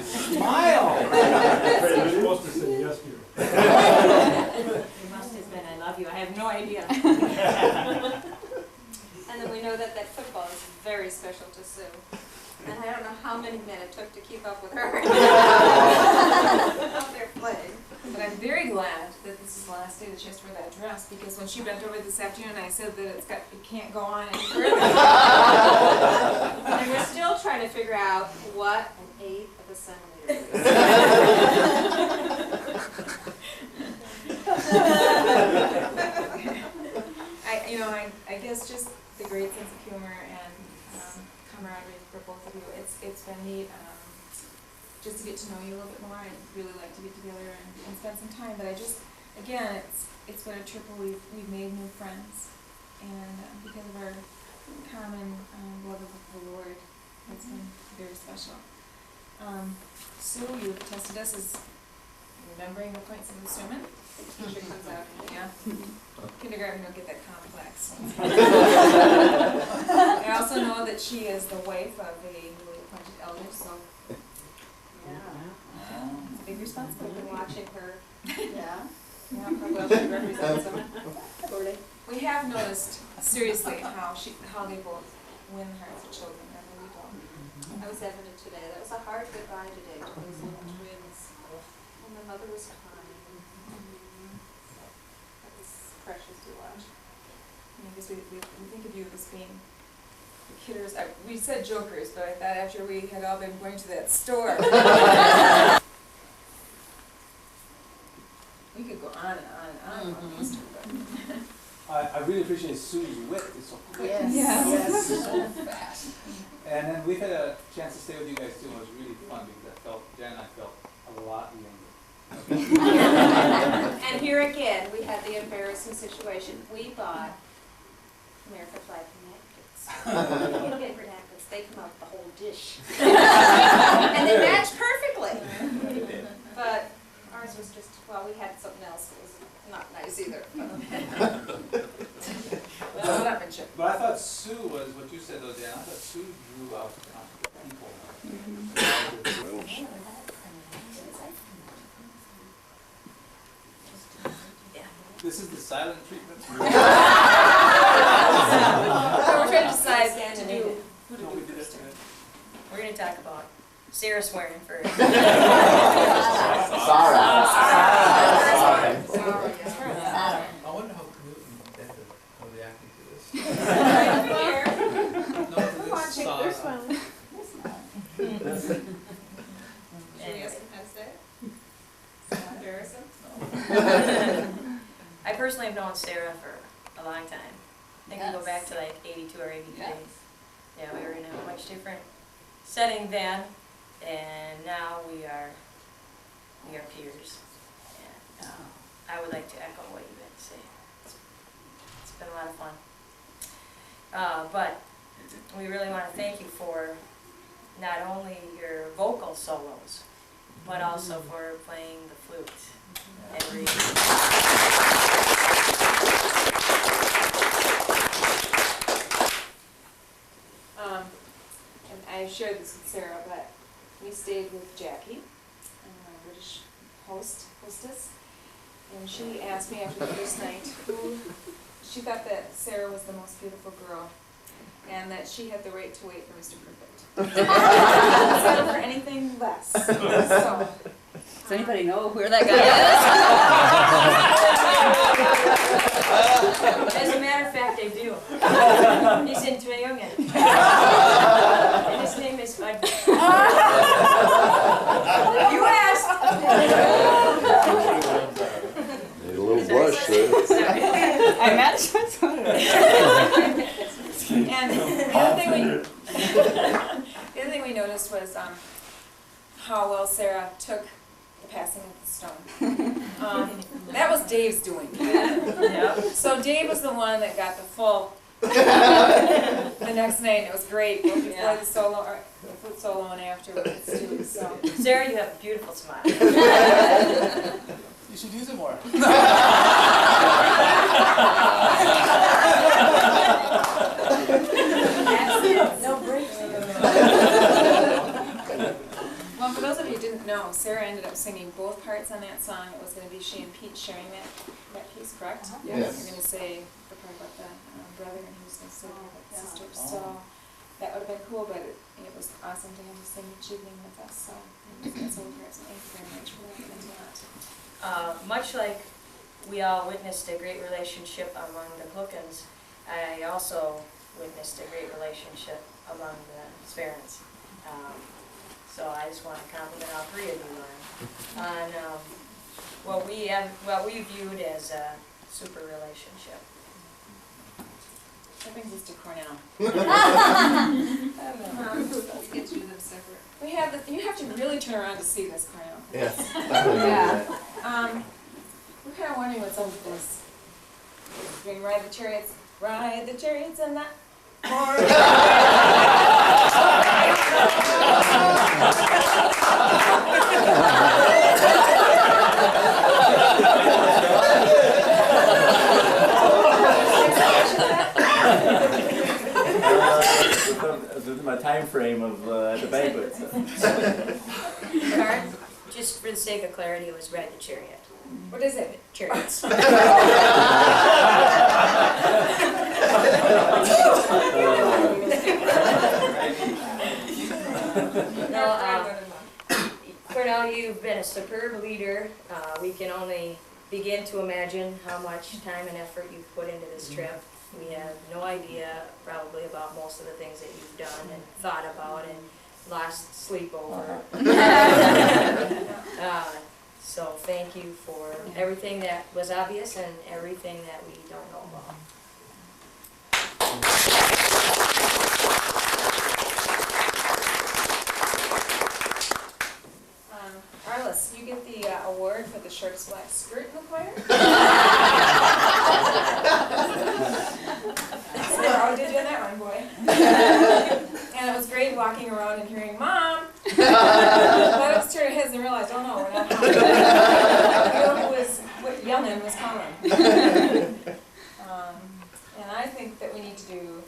Smile! You're supposed to say yes to you. It must have been, I love you, I have no idea. And then we know that that football is very special to Sue. And I don't know how many men it took to keep up with her. Out there playing. But I'm very glad that this is the last day that she has to wear that dress, because when she bent over this afternoon, I said that it can't go on any further. And we're still trying to figure out what an eighth of a centimeter I guess just the great sense of humor and camaraderie for both of you. It's been neat just to get to know you a little bit more. I'd really like to get together and spend some time. But it's been a trip where we've made new friends, and because of our common love of the Lord, it's been very special. Sue, you tested us as remembering the points of the sermon. Teacher comes out, yeah. Kindergarten, don't get that complex. I also know that she is the wife of a newly appointed elder, so it's a big responsibility. We're watching her. Yeah. Yeah, how well she represents them. We have noticed seriously how they both win the hearts of children. I really do. That was evident today. That was a hard goodbye today to those little twins. And the mother was crying. That was precious to watch. I guess we think of you as being the kidders. We said jokers, but I thought after we had all been going to that store. We could go on and on and on about these two, but. I really appreciate Sue's wit. It's so quick. Yes. So fast. And then we've had a chance to stay with you guys too. It was really fun because Jan and I felt a lot younger. And here again, we had the embarrassing situation. We bought American flag napkins. You get paper napkins, they come out with the whole dish. And they match perfectly. But ours was just, well, we had something else that was not nice either. But I thought Sue was, what you said though, Dan, I thought Sue drew out people. This is the silent treatment. So we're trying to decide to do. No, we did it. We're going to talk about Sarah swearing first. Sorry. I wonder how Knut and Beth are reacting to this. Right here. No, to this sauce. Anyway, that's it. Embarrassing. I personally have known Sarah for a long time. I think we go back to like 82 or 83. Yeah, we were in a much different setting then, and now we are peers. And I would like to echo what you had to say. It's been a lot of fun. But we really want to thank you for not only your vocal solos, but also for playing the flute every And I shared this with Sarah, but we stayed with Jackie, our British hostess, and she asked me after the first night who she thought that Sarah was the most beautiful girl, and that she had the right to wait for Mr. Perfect. Didn't settle for anything less. So, Does anybody know where that guy As a matter of fact, I do. He's in Toyongan. And his name is Bud. You asked. Made a little blush there. I imagine that's what it is. and the other thing we noticed was how well Sarah took the passing of the stone. That was Dave's doing. Yep. So Dave was the one that got the full the next night. It was great. We could play the solo or the flute solo and afterwards too. So Sarah, you have a beautiful smile. You should use it more. of you didn't know, Sarah ended up singing both parts on that song. It was going to be she and Pete sharing that piece, correct? Yes. You're going to say the part about the brother, and he was going to say the part about the sister. So that would have been cool, but it was awesome to have you sing each evening with us. So that's all great. So thank you very much for that. It meant a lot. Much like we all witnessed a great relationship among the Klookens, I also witnessed a great relationship among the Sparrons. So I just want to compliment all three of you on what we viewed as a super relationship. That brings us to Cornell. Let's get you them separate. We have you have to really turn around to see this, Cornell. Yes. Yeah. We're kind of wondering what's under this. We can ride the chariots and that. This is my time frame of the banquet. Card, just for the sake of clarity, it was Ride the Chariot. What is it? Chariots. Cornell, you've been a superb leader. We can only begin to imagine how much time and effort you've put into this trip. We have no idea probably about most of the things that you've done and thought about and lost sleep over. So thank you for everything that was obvious and everything that we don't know about. Arliss, you get the award for the shortest black skirt in the choir. Sarah did you on that one, boy. And it was great walking around and hearing, Mom! Let us turn our heads and realize, oh no, we're not home. Who was yelling was calling. And I think that we need to do,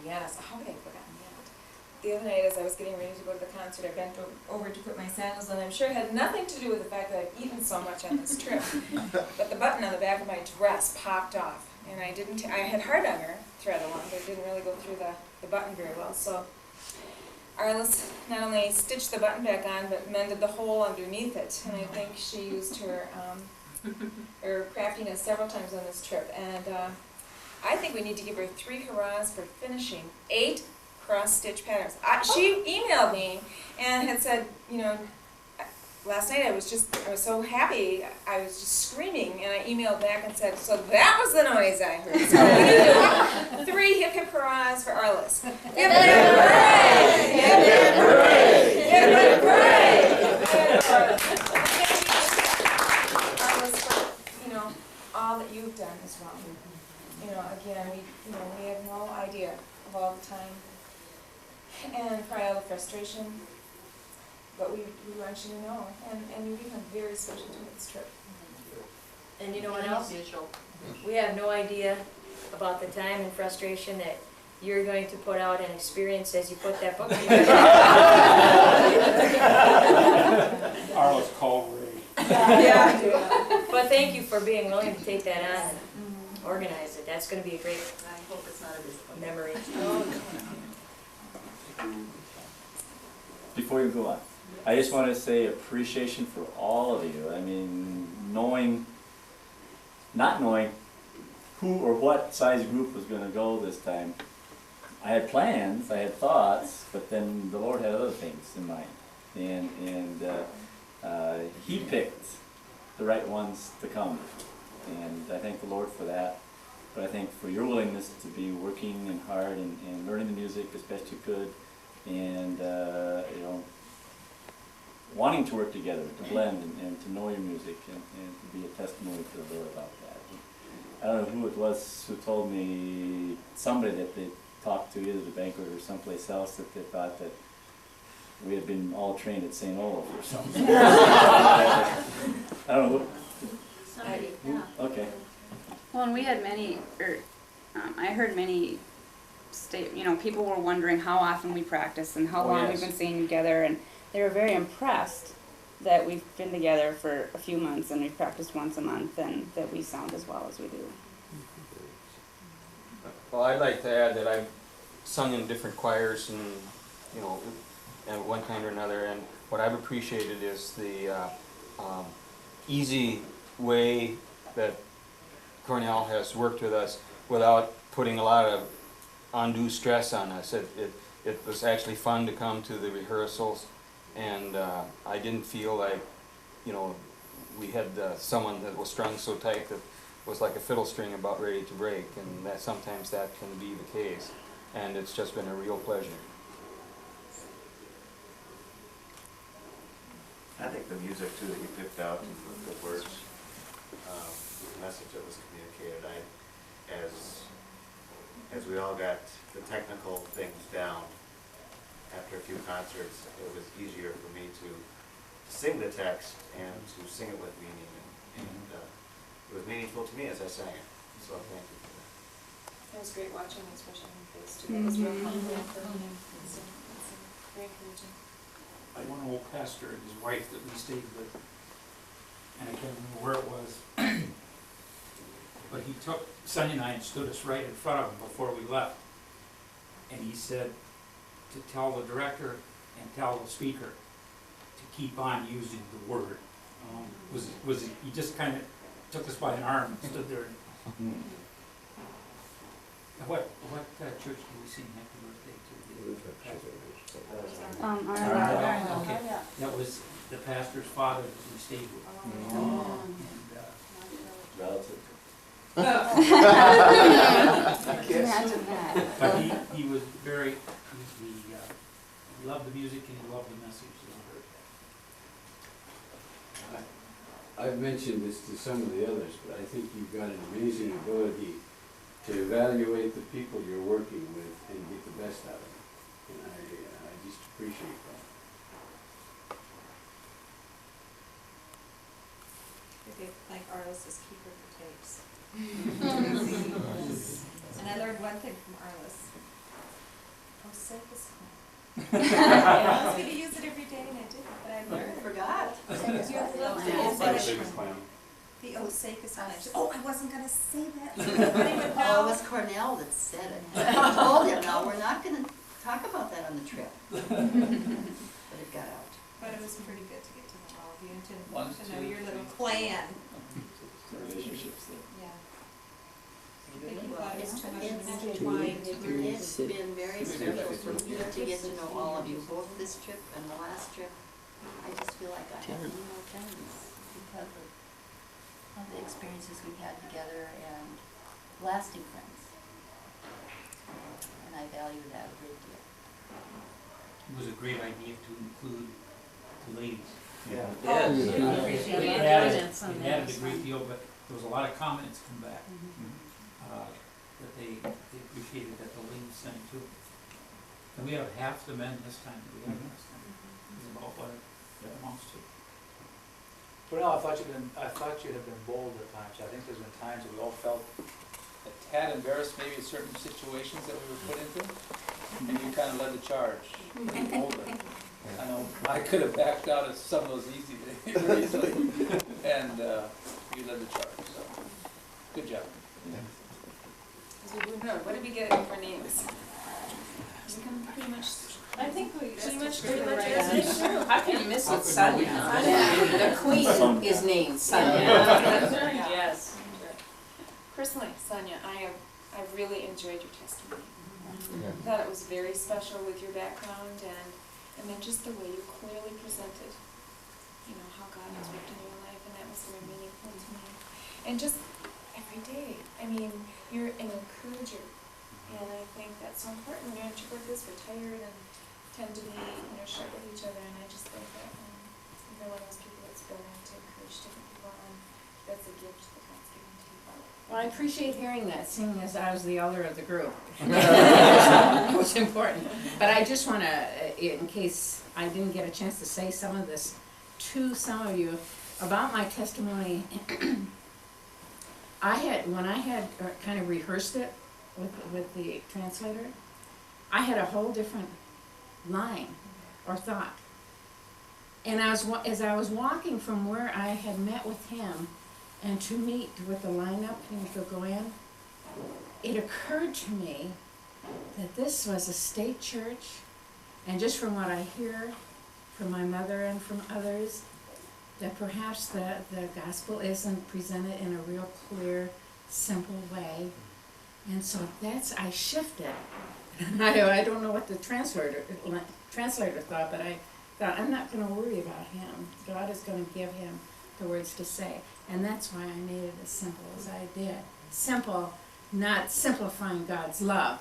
yes, how could I have forgotten that? The other night as I was getting ready to go to the concert, I bent over to put my sandals on. I'm sure it had nothing to do with the fact that I've eaten so much on this trip. But the button on the back of my dress popped off. And I had hard-on thread along, but it didn't really go through the button very well. So Arliss not only stitched the button back on, but mended the hole underneath it. And I think she used her craftiness several times on this trip. And I think we need to give her 3 hurrahs for finishing 8 cross-stitch patterns. She emailed me and had said, you know, last night I was so happy, I was just screaming, and I emailed back and said, so that was the noise I heard. So we need to do 3 hip hip hurrahs for Arliss. Hip hip hooray! Hip hip hooray! Hip hip hooray! Arliss, for, you know, all that you've done as well. You know, again, we have no idea of all the time and probably all the frustration. But we want you to know, and you become very special to this trip. And you know what else? We have no idea about the time and frustration that you're going to put out and experience as you put that book together. Arliss, call Ray. Yeah. But thank you for being willing to take that on and organize it. That's going to be a great memory. Before you go on, I just want to say appreciation for all of you. I mean, not knowing who or what size group was going to go this time. I had plans, I had thoughts, but then the Lord had other things in mind. And He picked the right ones to come. And I thank the Lord for that. But I think for your willingness to be working and hard and learning the music as best you could. And you know, wanting to work together, to blend and to know your music and to be a testimony to the Lord about that. I don't know who it was who told me, somebody that they talked to, either the banquet or someplace else, that they thought that we had been all trained at St. Olaf or something. I don't know. Somebody, yeah. Okay. Well, and we had I heard many people were wondering how often we practice and how long we've been singing together, and they were very impressed that we've been together for a few months and we've practiced once a month and that we sound as well as we do. Well, I'd like to add that I've sung in different choirs and, you know, at one kind or another, and what I've appreciated is the easy way that Cornell has worked with us without putting a lot of undue stress on us. It was actually fun to come to the rehearsals, and I didn't feel like, you know, we had someone that was strung so tight that was like a fiddle string about ready to break, and that sometimes that can be the case, and it's just been a real pleasure. I think the music too that you picked out, the words, the message that was communicated, as we all got the technical things down, after a few concerts, it was easier for me to sing the text and to sing it with meaning, and it was meaningful to me as I sang it, so thank you for that. It was great watching the expression on your face too. That was real humbling for me. It's very encouraging. I had one old pastor and his wife that we stayed with, and I can't remember where it was, but he took Sonny and I and stood us right in front of him before we left, and he said to tell the director and tell the speaker to keep on using the word. He just kind of took us by an arm and stood there. What church did we sing Happy Birthday to? Arnold. Okay, that was the pastor's father that we stayed with. Relative. Imagine that. But he was very, he loved the music and he loved the message that he heard. I've mentioned this to some of the others, but I think you've got an amazing ability to evaluate the people you're working with and get the best out of them. And I just appreciate that. Like Arliss's keeper for tapes. And I learned one thing from Arliss. Osaka song. I was going to use it every day and I didn't, but I learned. Forgot. The Osaka song. Oh, I wasn't going to say that. Oh, it was Cornell that said it. I told him, no, we're not gonna talk about that on the trip. But it got out. But it was pretty good to get to know all of you and One, to know two, your little clan. Relationships there. Yeah. I think you thought it was too much of an It's intertwined. it's been very special for me to get to know all of you, both this trip and the last trip. I just feel like I have no more friends because of the experiences we've had together and lasting friends. And I value that a great deal. It was a great idea to include the ladies. Yeah. It added a great deal, but there was a lot of comments come back, that they appreciated that the ladies sang too. And we have half the men this time that we had last time. It's about what it amounts to. Well, I thought you'd have been bold at times. I think there's been times that we all felt a tad embarrassed maybe in certain situations that we were put into, and you kind of led the charge. Bolder. I know I could have backed out of some of those easily, and you led the charge. So, good job. What did we get for names? Pretty much. I think we Pretty much right. How can you miss it, Sonia? The queen is named Sonia. Yes. Personally, Sonia, I really enjoyed your testimony. I thought it was very special with your background and then just the way you clearly presented, you know, how God has worked in your life, and that was very meaningful to me. And just every day, I mean, you're an encourager, and I think that's so important. When you're in a trip like this, we're tired and tend to be, you know, sharp with each other, and I just think that you're one of those people that's willing to encourage different people, and that's a gift that God's given to you. Well, I appreciate hearing that, seeing as I was the elder of the group. It was important. But I just want to, in case I didn't get a chance to say some of this to some of you, about my testimony, when I had kind of rehearsed it with the translator, I had a whole different line or thought. And as I was walking from where I had met with him and to meet with the lineup and to go in, it occurred to me that this was a state church, and just from what I hear from my mother and from others, that perhaps the gospel isn't presented in a real clear, simple way. And so I shifted. I don't know what the translator thought, but I thought, I'm not going to worry about him. God is going to give him the words to say. And that's why I made it as simple as I did. Simple, not simplifying God's love,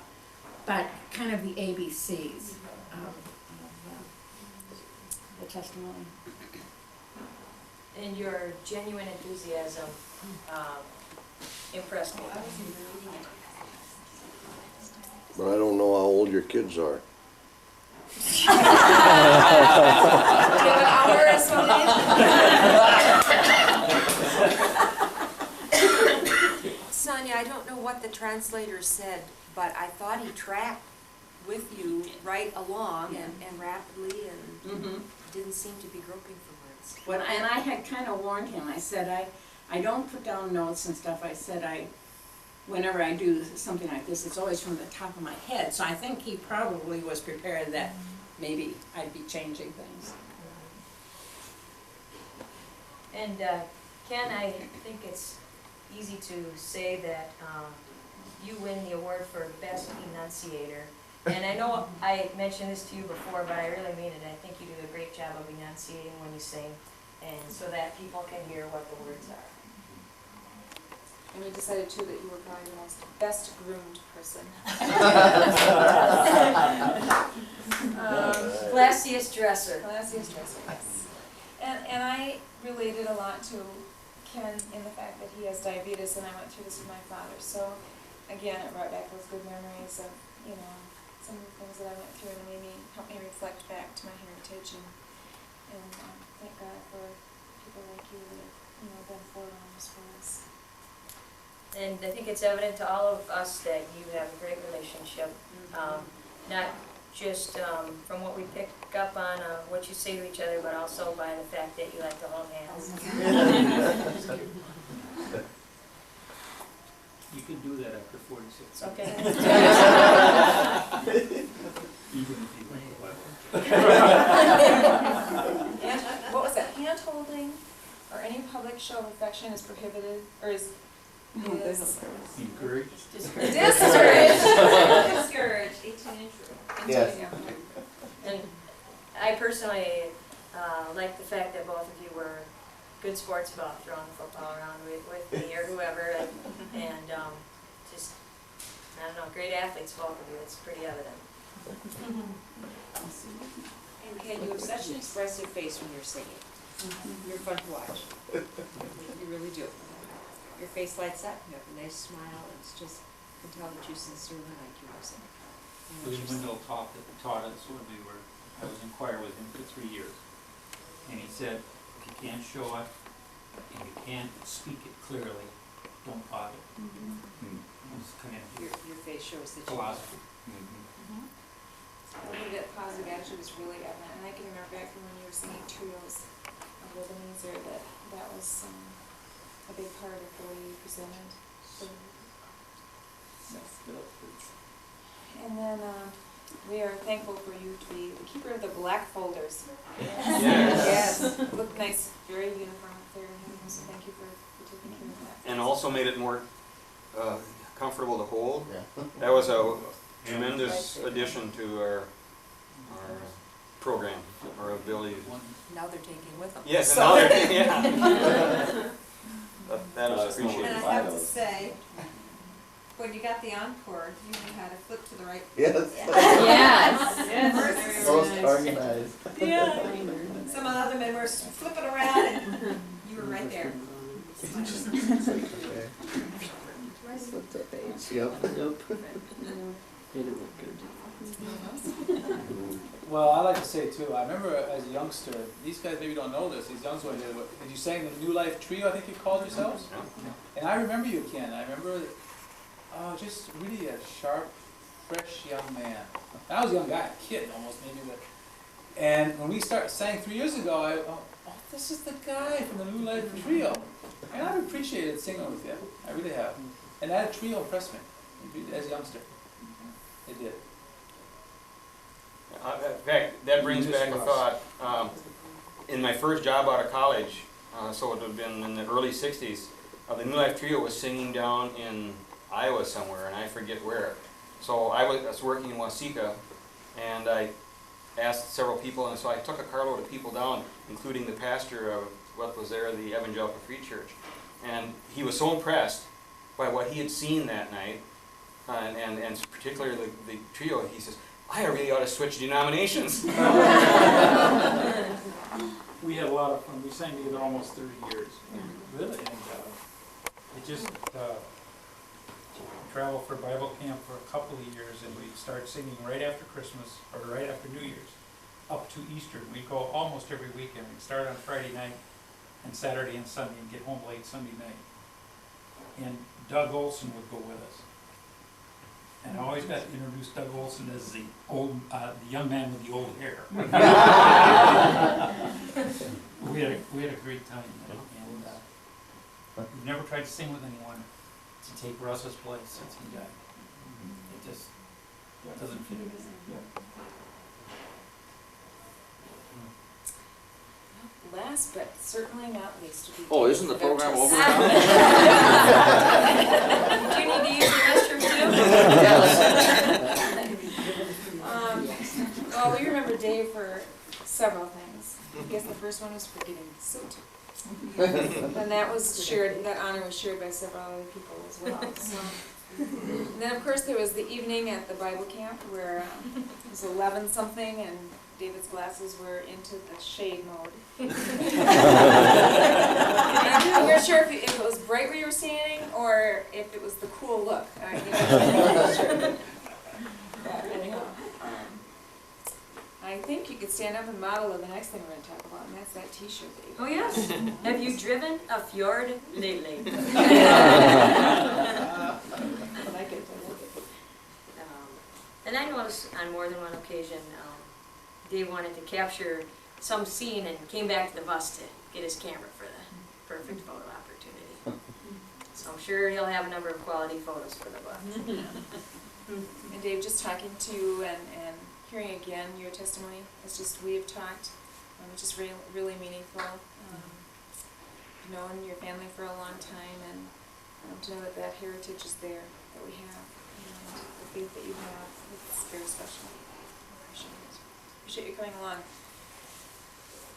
but kind of the ABCs of the testimony. And your genuine enthusiasm impressed me. But I don't know how old your kids are. An hour or something. Sonia, I don't know what the translator said, but I thought he tracked with you right along and rapidly and didn't seem to be groping for words. Well, and I had kind of warned him. I said, I don't put down notes and stuff. I said, whenever I do something like this, it's always from the top of my head. So I think he probably was prepared that maybe I'd be changing things. And Ken, I think it's easy to say that you win the award for Best Enunciator. And I know I mentioned this to you before, but I really mean it. I think you do a great job of enunciating when you sing, and so that people can hear what the words are. And we decided too that you were probably the most best groomed person. Classiest dresser. Classiest dresser, yes. And I related a lot to Ken in the fact that he has diabetes, and I went through this with my father. So again, it brought back those good memories of, you know, some of the things that I went through, and it helped me reflect back to my heritage, and thank God for people like you that have, you know, been forerunners for us. And I think it's evident to all of us that you have a great relationship, not just from what we pick up on what you say to each other, but also by the fact that you like to hold hands. You can do that after 46. Okay. Even if you like And what was that? Hand holding or any public show of affection is prohibited, or is encouraged. Discouraged. Discouraged, 18-inch rule. Yes. And I personally like the fact that both of you were good sports about throwing the football around with me or whoever, and just, I don't know, great athletes, both of you. It's pretty evident. And Ken, you have such an expressive face when you're singing. You're fun to watch. You really do. Your face lights up, you have a nice smile, and it's just, you can tell that you sincerely like your music. William Wendell taught us when I was in choir with him for 3 years. And he said, if you can't show it and you can't speak it clearly, don't bother. It's kind of Your face shows that you philosophy. I think that positive attitude is really evident, and I can remember back from when you were singing trios of Ebenezer that was a big part of the way you presented. And then we are thankful for you to be the keeper of the black folders. Yes. Yes. Look nice, very uniform, very uniform, so thank you for taking care of that. And also made it more comfortable to hold. That was a tremendous addition to our program, our ability to. Now they're taking with them. Yes, and now they're taking, yeah. That was appreciated. And I have to say, when you got the encore, you had to flip to the right. Yes. Yes. Most organized. Yeah. Some of the other men were flipping around, and you were right there. Flipped that page. Yep. Made it look good. Well, I like to say too, I remember as a youngster, these guys maybe don't know this, these youngsters, did you sang the New Life Trio, I think you called yourselves? And I remember you, Ken, I remember Oh, just really a sharp, fresh young man. I was a young guy, a kid almost maybe, but. And when we sang 3 years ago, oh, this is the guy from the New Life Trio. And I've appreciated singing with you. I really have. And that trio impressed me as a youngster. It did. In fact, that brings back a thought. In my first job out of college, so it would have been in the early 60s, the New Life Trio was singing down in Iowa somewhere, and I forget where. So I was working in Waseca, and I asked several people, and so I took a carload of people down, including the pastor of what was there, the Evangelical Free Church. And he was so impressed by what he had seen that night, and particularly the trio, he says, I really ought to switch denominations. We had a lot of fun. We sang together almost 30 years. Really? And it just traveled for Bible camp for a couple of years, and we'd start singing right after Christmas, or right after New Year's, up to Easter. We'd go almost every weekend. We'd start on Friday night, and Saturday and Sunday, and get home late Sunday night. And Doug Olson would go with us. And I always got to introduce Doug Olson as the young man with the old hair. we had a great time, and we've never tried to sing with anyone to take Russ's place since he died. It just doesn't fit. Last but certainly not least. Oh, isn't the program over now? Do you need to use the restroom too? Well, we remember Dave for several things. I guess the first one was for getting the suit. And that was shared, that honor was shared by several other people as well. So. And then of course there was the evening at the Bible camp where it was 11 something and David's glasses were into the shade mode. And we weren't sure if it was bright where you were standing or if it was the cool look. Sure. Anyhow, I think you could stand up and model the next thing we're going to talk about, and that's that T-shirt that you Oh yes. Have you driven a fjord lately? I like it. And I noticed on more than one occasion, Dave wanted to capture some scene and came back to the bus to get his camera for the perfect photo opportunity. So I'm sure he'll have a number of quality photos for the bus. And Dave, just talking to you and hearing again your testimony, it's just we have talked, it's just really meaningful. I've known your family for a long time, and to know that heritage is there, that we have, and the faith that you have, it's very special. I appreciate it. Appreciate you coming along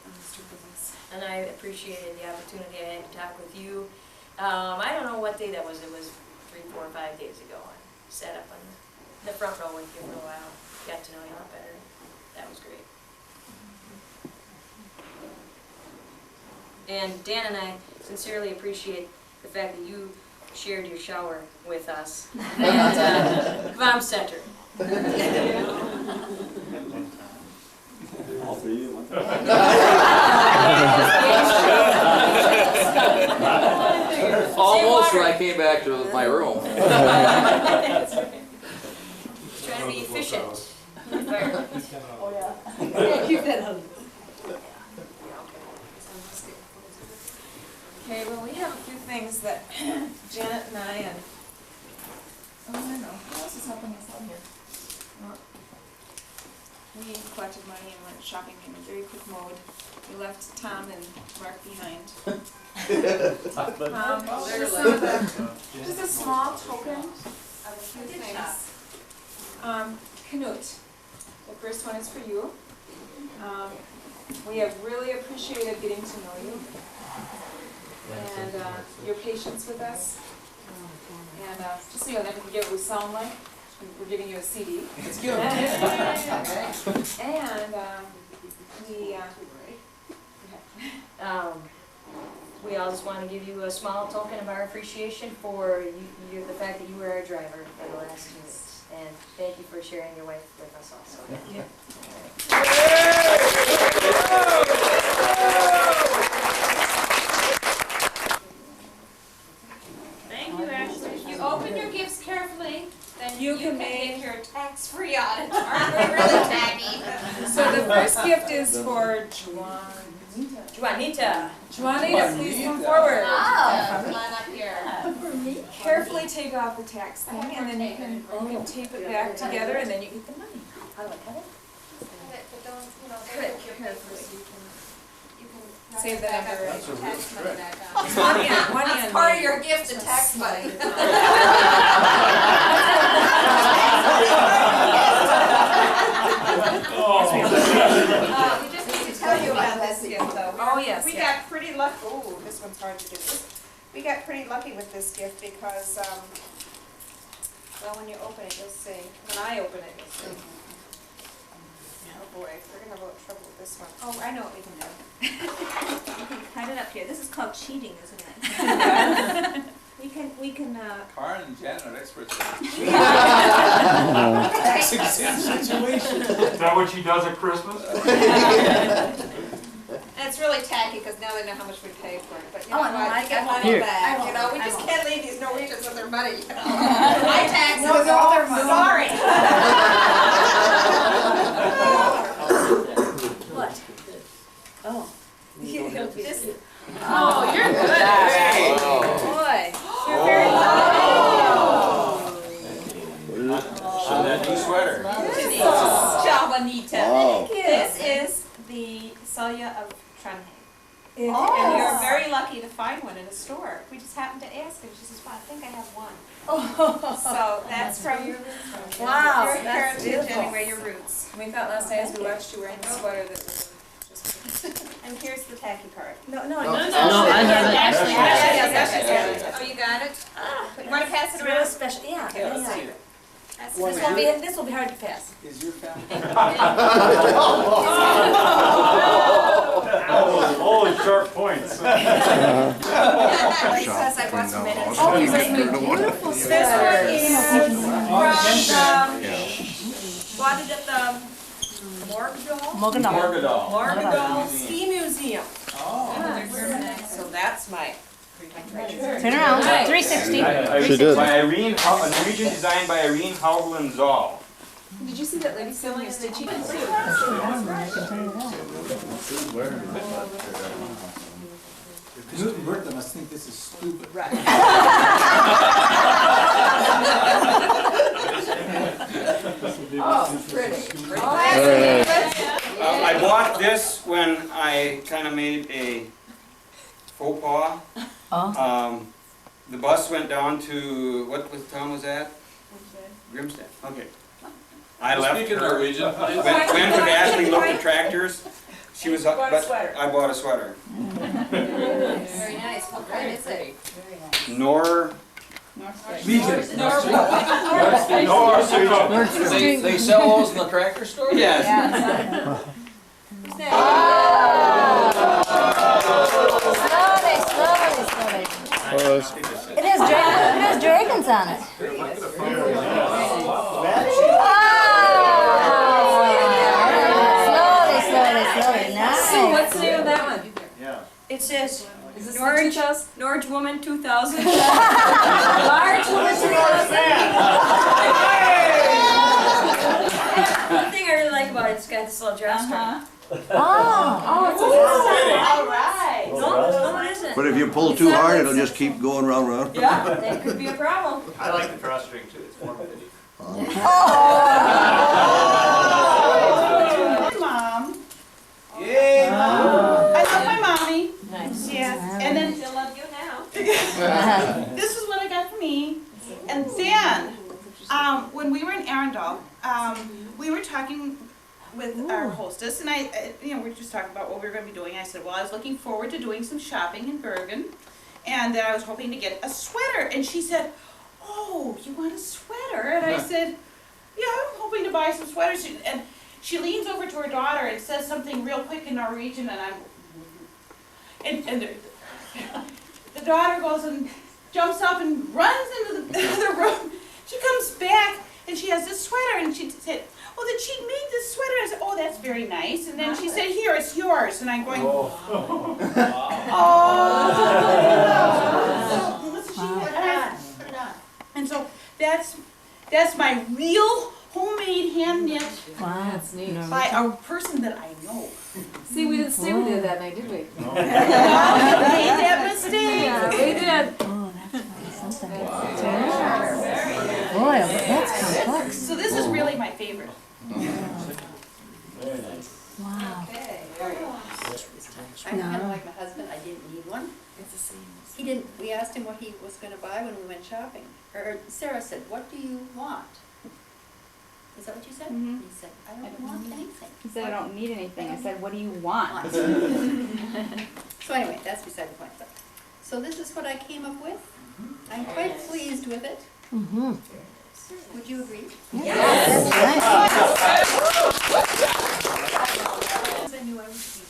on this trip with us. And I appreciated the opportunity I had to talk with you. I don't know what day that was. It was 3, 4, 5 days ago. I sat up on the front row with you for a while. Got to know you a lot better. That was great. And Dan and I sincerely appreciate the fact that you shared your shower with us at Vom Center. All three at one time. Almost when I came back to my room. That's right. Trying to be efficient. Oh, yeah. Keep that on. Okay, well, we have a few things that Janet and I and, I don't know, who else is helping us out here? Well, we collected money and went shopping in a very quick mode. We left Tom and Mark behind. There's some of the, just a small token of a few things. Canute, the first one is for you. We have really appreciated getting to know you and your patience with us. And just so you never forget what we sound like, we're giving you a CD. Let's go. And we all just want to give you a small token of our appreciation for you, the fact that you were our driver for the last 2 weeks. And thank you for sharing your wife with us also. Thank you. Thank you, Ashley. You open your gifts carefully. is for Juanita. Juanita, please come forward. Come on up here. Carefully take off the tax thing, and then you can tape it back together, and then you get the money. How do I cut it? But don't, you know, Cut it carefully. you can Save the number. That's a real tax money trick. back on. It's money on, money on. That's part of your gift to tax money. We just need to tell you about this gift though. Oh, yes, We yeah. got pretty lucky, ooh, this one's hard to do. We got pretty lucky with this gift because, well, when you open it, you'll see. When I open it, you'll see. Oh boy, we're gonna have a little trouble with this one. Oh, I know what we can do. We can cut it up here. This is called cheating, isn't it? We can, Karen and Janet are experts. Tax exempt situation. Is that what she does at Christmas? and it's really tacky because now they know how much we pay for it, but you know Oh, no, what, I we get won't. money Here. back, you know, we I just won't. can't leave these Norwegians with their money, you know. My taxes No, are no, all they're money. sorry. What? Oh. This, Oh, you're good. boy, you're very lucky. So that new sweater. Javanita. Wow. This is the Salya of Trondheim. Oh. And you're very lucky to find one in a store. We just happened to ask her, she says, well, I think I have one. So that's from your Wow, your that's heritage beautiful. anyway, your roots. We thought last night as we watched you wearing the sweater that was just. And here's the tacky card. No, No, I have it. Ashley, Yes, Oh, you got it? You wanna pass it It's really around? special, yeah. Okay, let's see it. That's Well, this This will be hard to pass. Is your family? Oh, sharp points. Because I bought so many. Oh, you must be beautiful This sweater. one is bought it at the Morgadal Ski Museum. Oh. So that's my. Turn around, 360. She did. By Irene, a Norwegian designed by Irene Haugland Zoll. Did you see that lady selling us the chicken soup? Newton Bertha must think this is stupid. Oh, pretty. I bought this when I kind of made a faux pas. The bus went down to, what town was that? Grimstad. Okay. I left Speaking her. Norwegian, please. Went with Ashley, looked at tractors. She was up, Bought a but sweater. I bought a sweater. Very nice. What kind is it? Nor, They sell those in the tractor store? yes. Slowly. It has dragons on it. Slowly. Nice. So what's the name of that one? Yeah. It says Is this Norwich, Norwich Woman 2000. Large woman 2000. One thing I really like about it, it's got this little drawstring. Oh, it's All right. No, it isn't. But if you pull too hard, it'll just keep going round and round. Yeah, that could be a problem. I like the drawstring too, it's formative. Hi, Mom. Yay! I love my mommy. nice. Yes, and then Still love you now. this is what I got for me. And then, when we were in Arundel, we were talking with our hostess, and we were just talking about what we were going to be doing. I said, well, I was looking forward to doing some shopping in Bergen, and that I was hoping to get a sweater. And she said, oh, you want a sweater? And I said, yeah, I'm hoping to buy some sweaters. And she leans over to her daughter and says something real quick in Norwegian, and the daughter goes and jumps up and runs into the other room. She comes back and she has this sweater, and she said, oh, that she made this sweater. I said, oh, that's very nice. And then she said, here, it's yours. And I'm going, oh. And so that's my real homemade hand knit Wow, that's neat. by a person that I know. See, we didn't stay with you that night, did we? No, you made that mistake. Yeah, we did. Boy, that's complex. So this is really my favorite. Very nice. Wow. Okay. I'm kind of like my husband, I didn't need one. It's the same. He didn't, we asked him what he was gonna buy when we went shopping. Or Sarah said, what do you want? Is that what you said? Mhm. He said, I don't want anything. He said, I don't need anything. I said, what do you want? So anyway, that's beside the point. So this is what I came up with. I'm quite pleased with it. Mm-hmm. Would you agree? Yes. I knew I was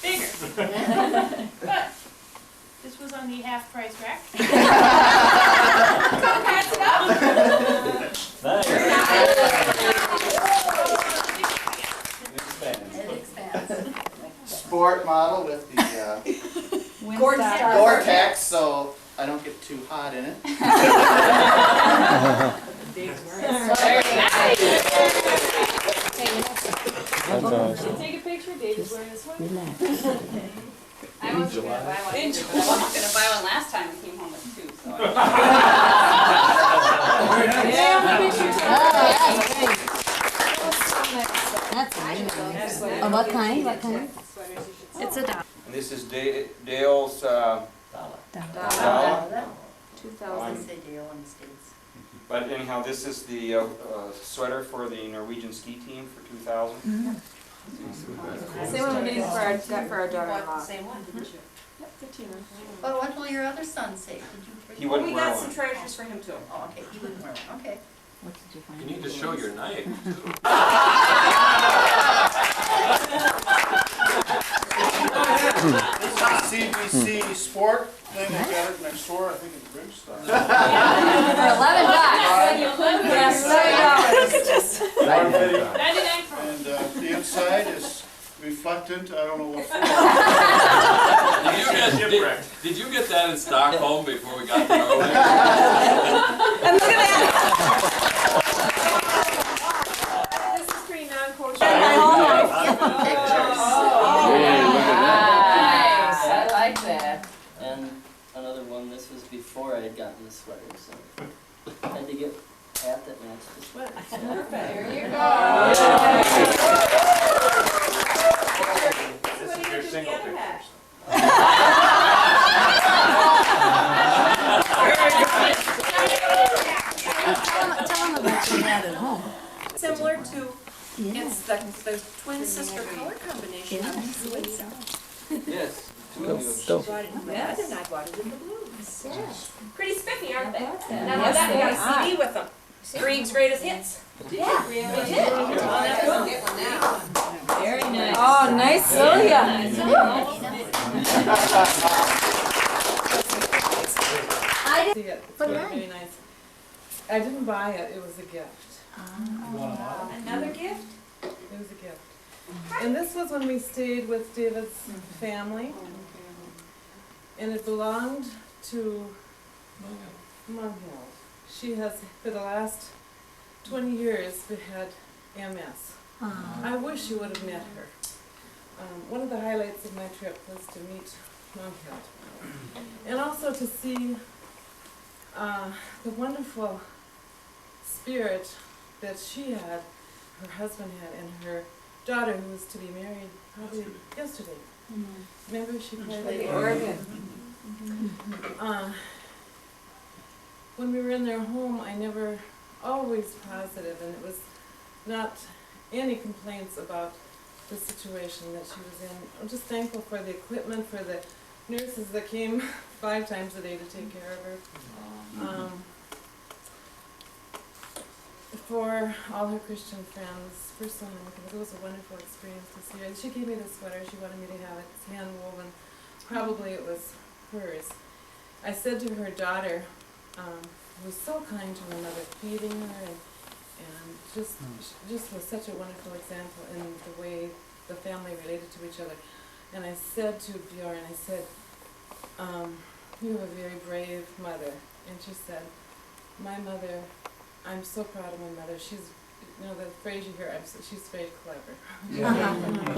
bigger. But this was on the half price rack. Come pass it up. It expands. Sport model with the Gore-Tex. Gore-Tex, so I don't get too hot in it. Take a picture, David's wearing this one. I wasn't gonna buy one either, but I wasn't gonna buy one last time and came home with two, so. That's amazing. Oh, what kind? What kind? It's a dollar. And this is Dale's, Dollar. Dollar. 2,000. I say Dale in the States. But anyhow, this is the sweater for the Norwegian ski team for 2000. Same one we got for our daughter-in-law. Same one, didn't you? Yep, 15. Well, what will your other son say? Did you bring He one? wouldn't We wear got one. some treasures for him too. Oh, okay, he wouldn't wear one, okay. What did you find? You need to show your knife. This is a CBC Sport thing, I got it next door, I think it's Bridgestone. For $11. Yes, $30. Warm fitting. 99 for And the inside is reflectant, I don't know what for. Did you get that in Stockholm before we got to Norway? And look at that. This is pretty non-kosher. Nice. I like that. And another one, this was before I had gotten the sweater, so I had to get a hat that matched the sweater. So. There you This is your single picture. Tell them about your hat at home. Similar to, it's the twin sister color combination. Yes. She bought it in red and I bought it in the blue. Pretty spiffy, aren't they? Yes, Not only that, we got a they CD with them. Green's greatest hits. Yeah, We did. Very nice. Oh, nice, Celia. I see it. It's But really nice. very nice. I didn't buy it, it was a gift. Another gift? It was a gift. And this was when we stayed with David's family. And it belonged to Mom Hill. She has, for the last 20 years, had MS. I wish you would have met her. One of the highlights of my trip was to meet Mom Hill. And also to see the wonderful spirit that she had, her husband had, and her daughter, who was to be married probably yesterday. Remember, she played Oregon. when we were in their home, I never, always positive, and it was not any complaints about the situation that she was in. I'm just thankful for the equipment, for the nurses that came 5 times a day to take care of her. For all her Christian friends, for so many things. It was a wonderful experience to see her. She gave me this sweater. She wanted me to have it. It's hand woven. Probably it was hers. I said to her daughter, who was so kind to her mother, feeding her and just was such a wonderful example in the way the family related to each other. And I said to Bjorn, I said, you have a very brave mother. And she said, my mother, I'm so proud of my mother. She's, you know, the phrase you hear, she's very clever.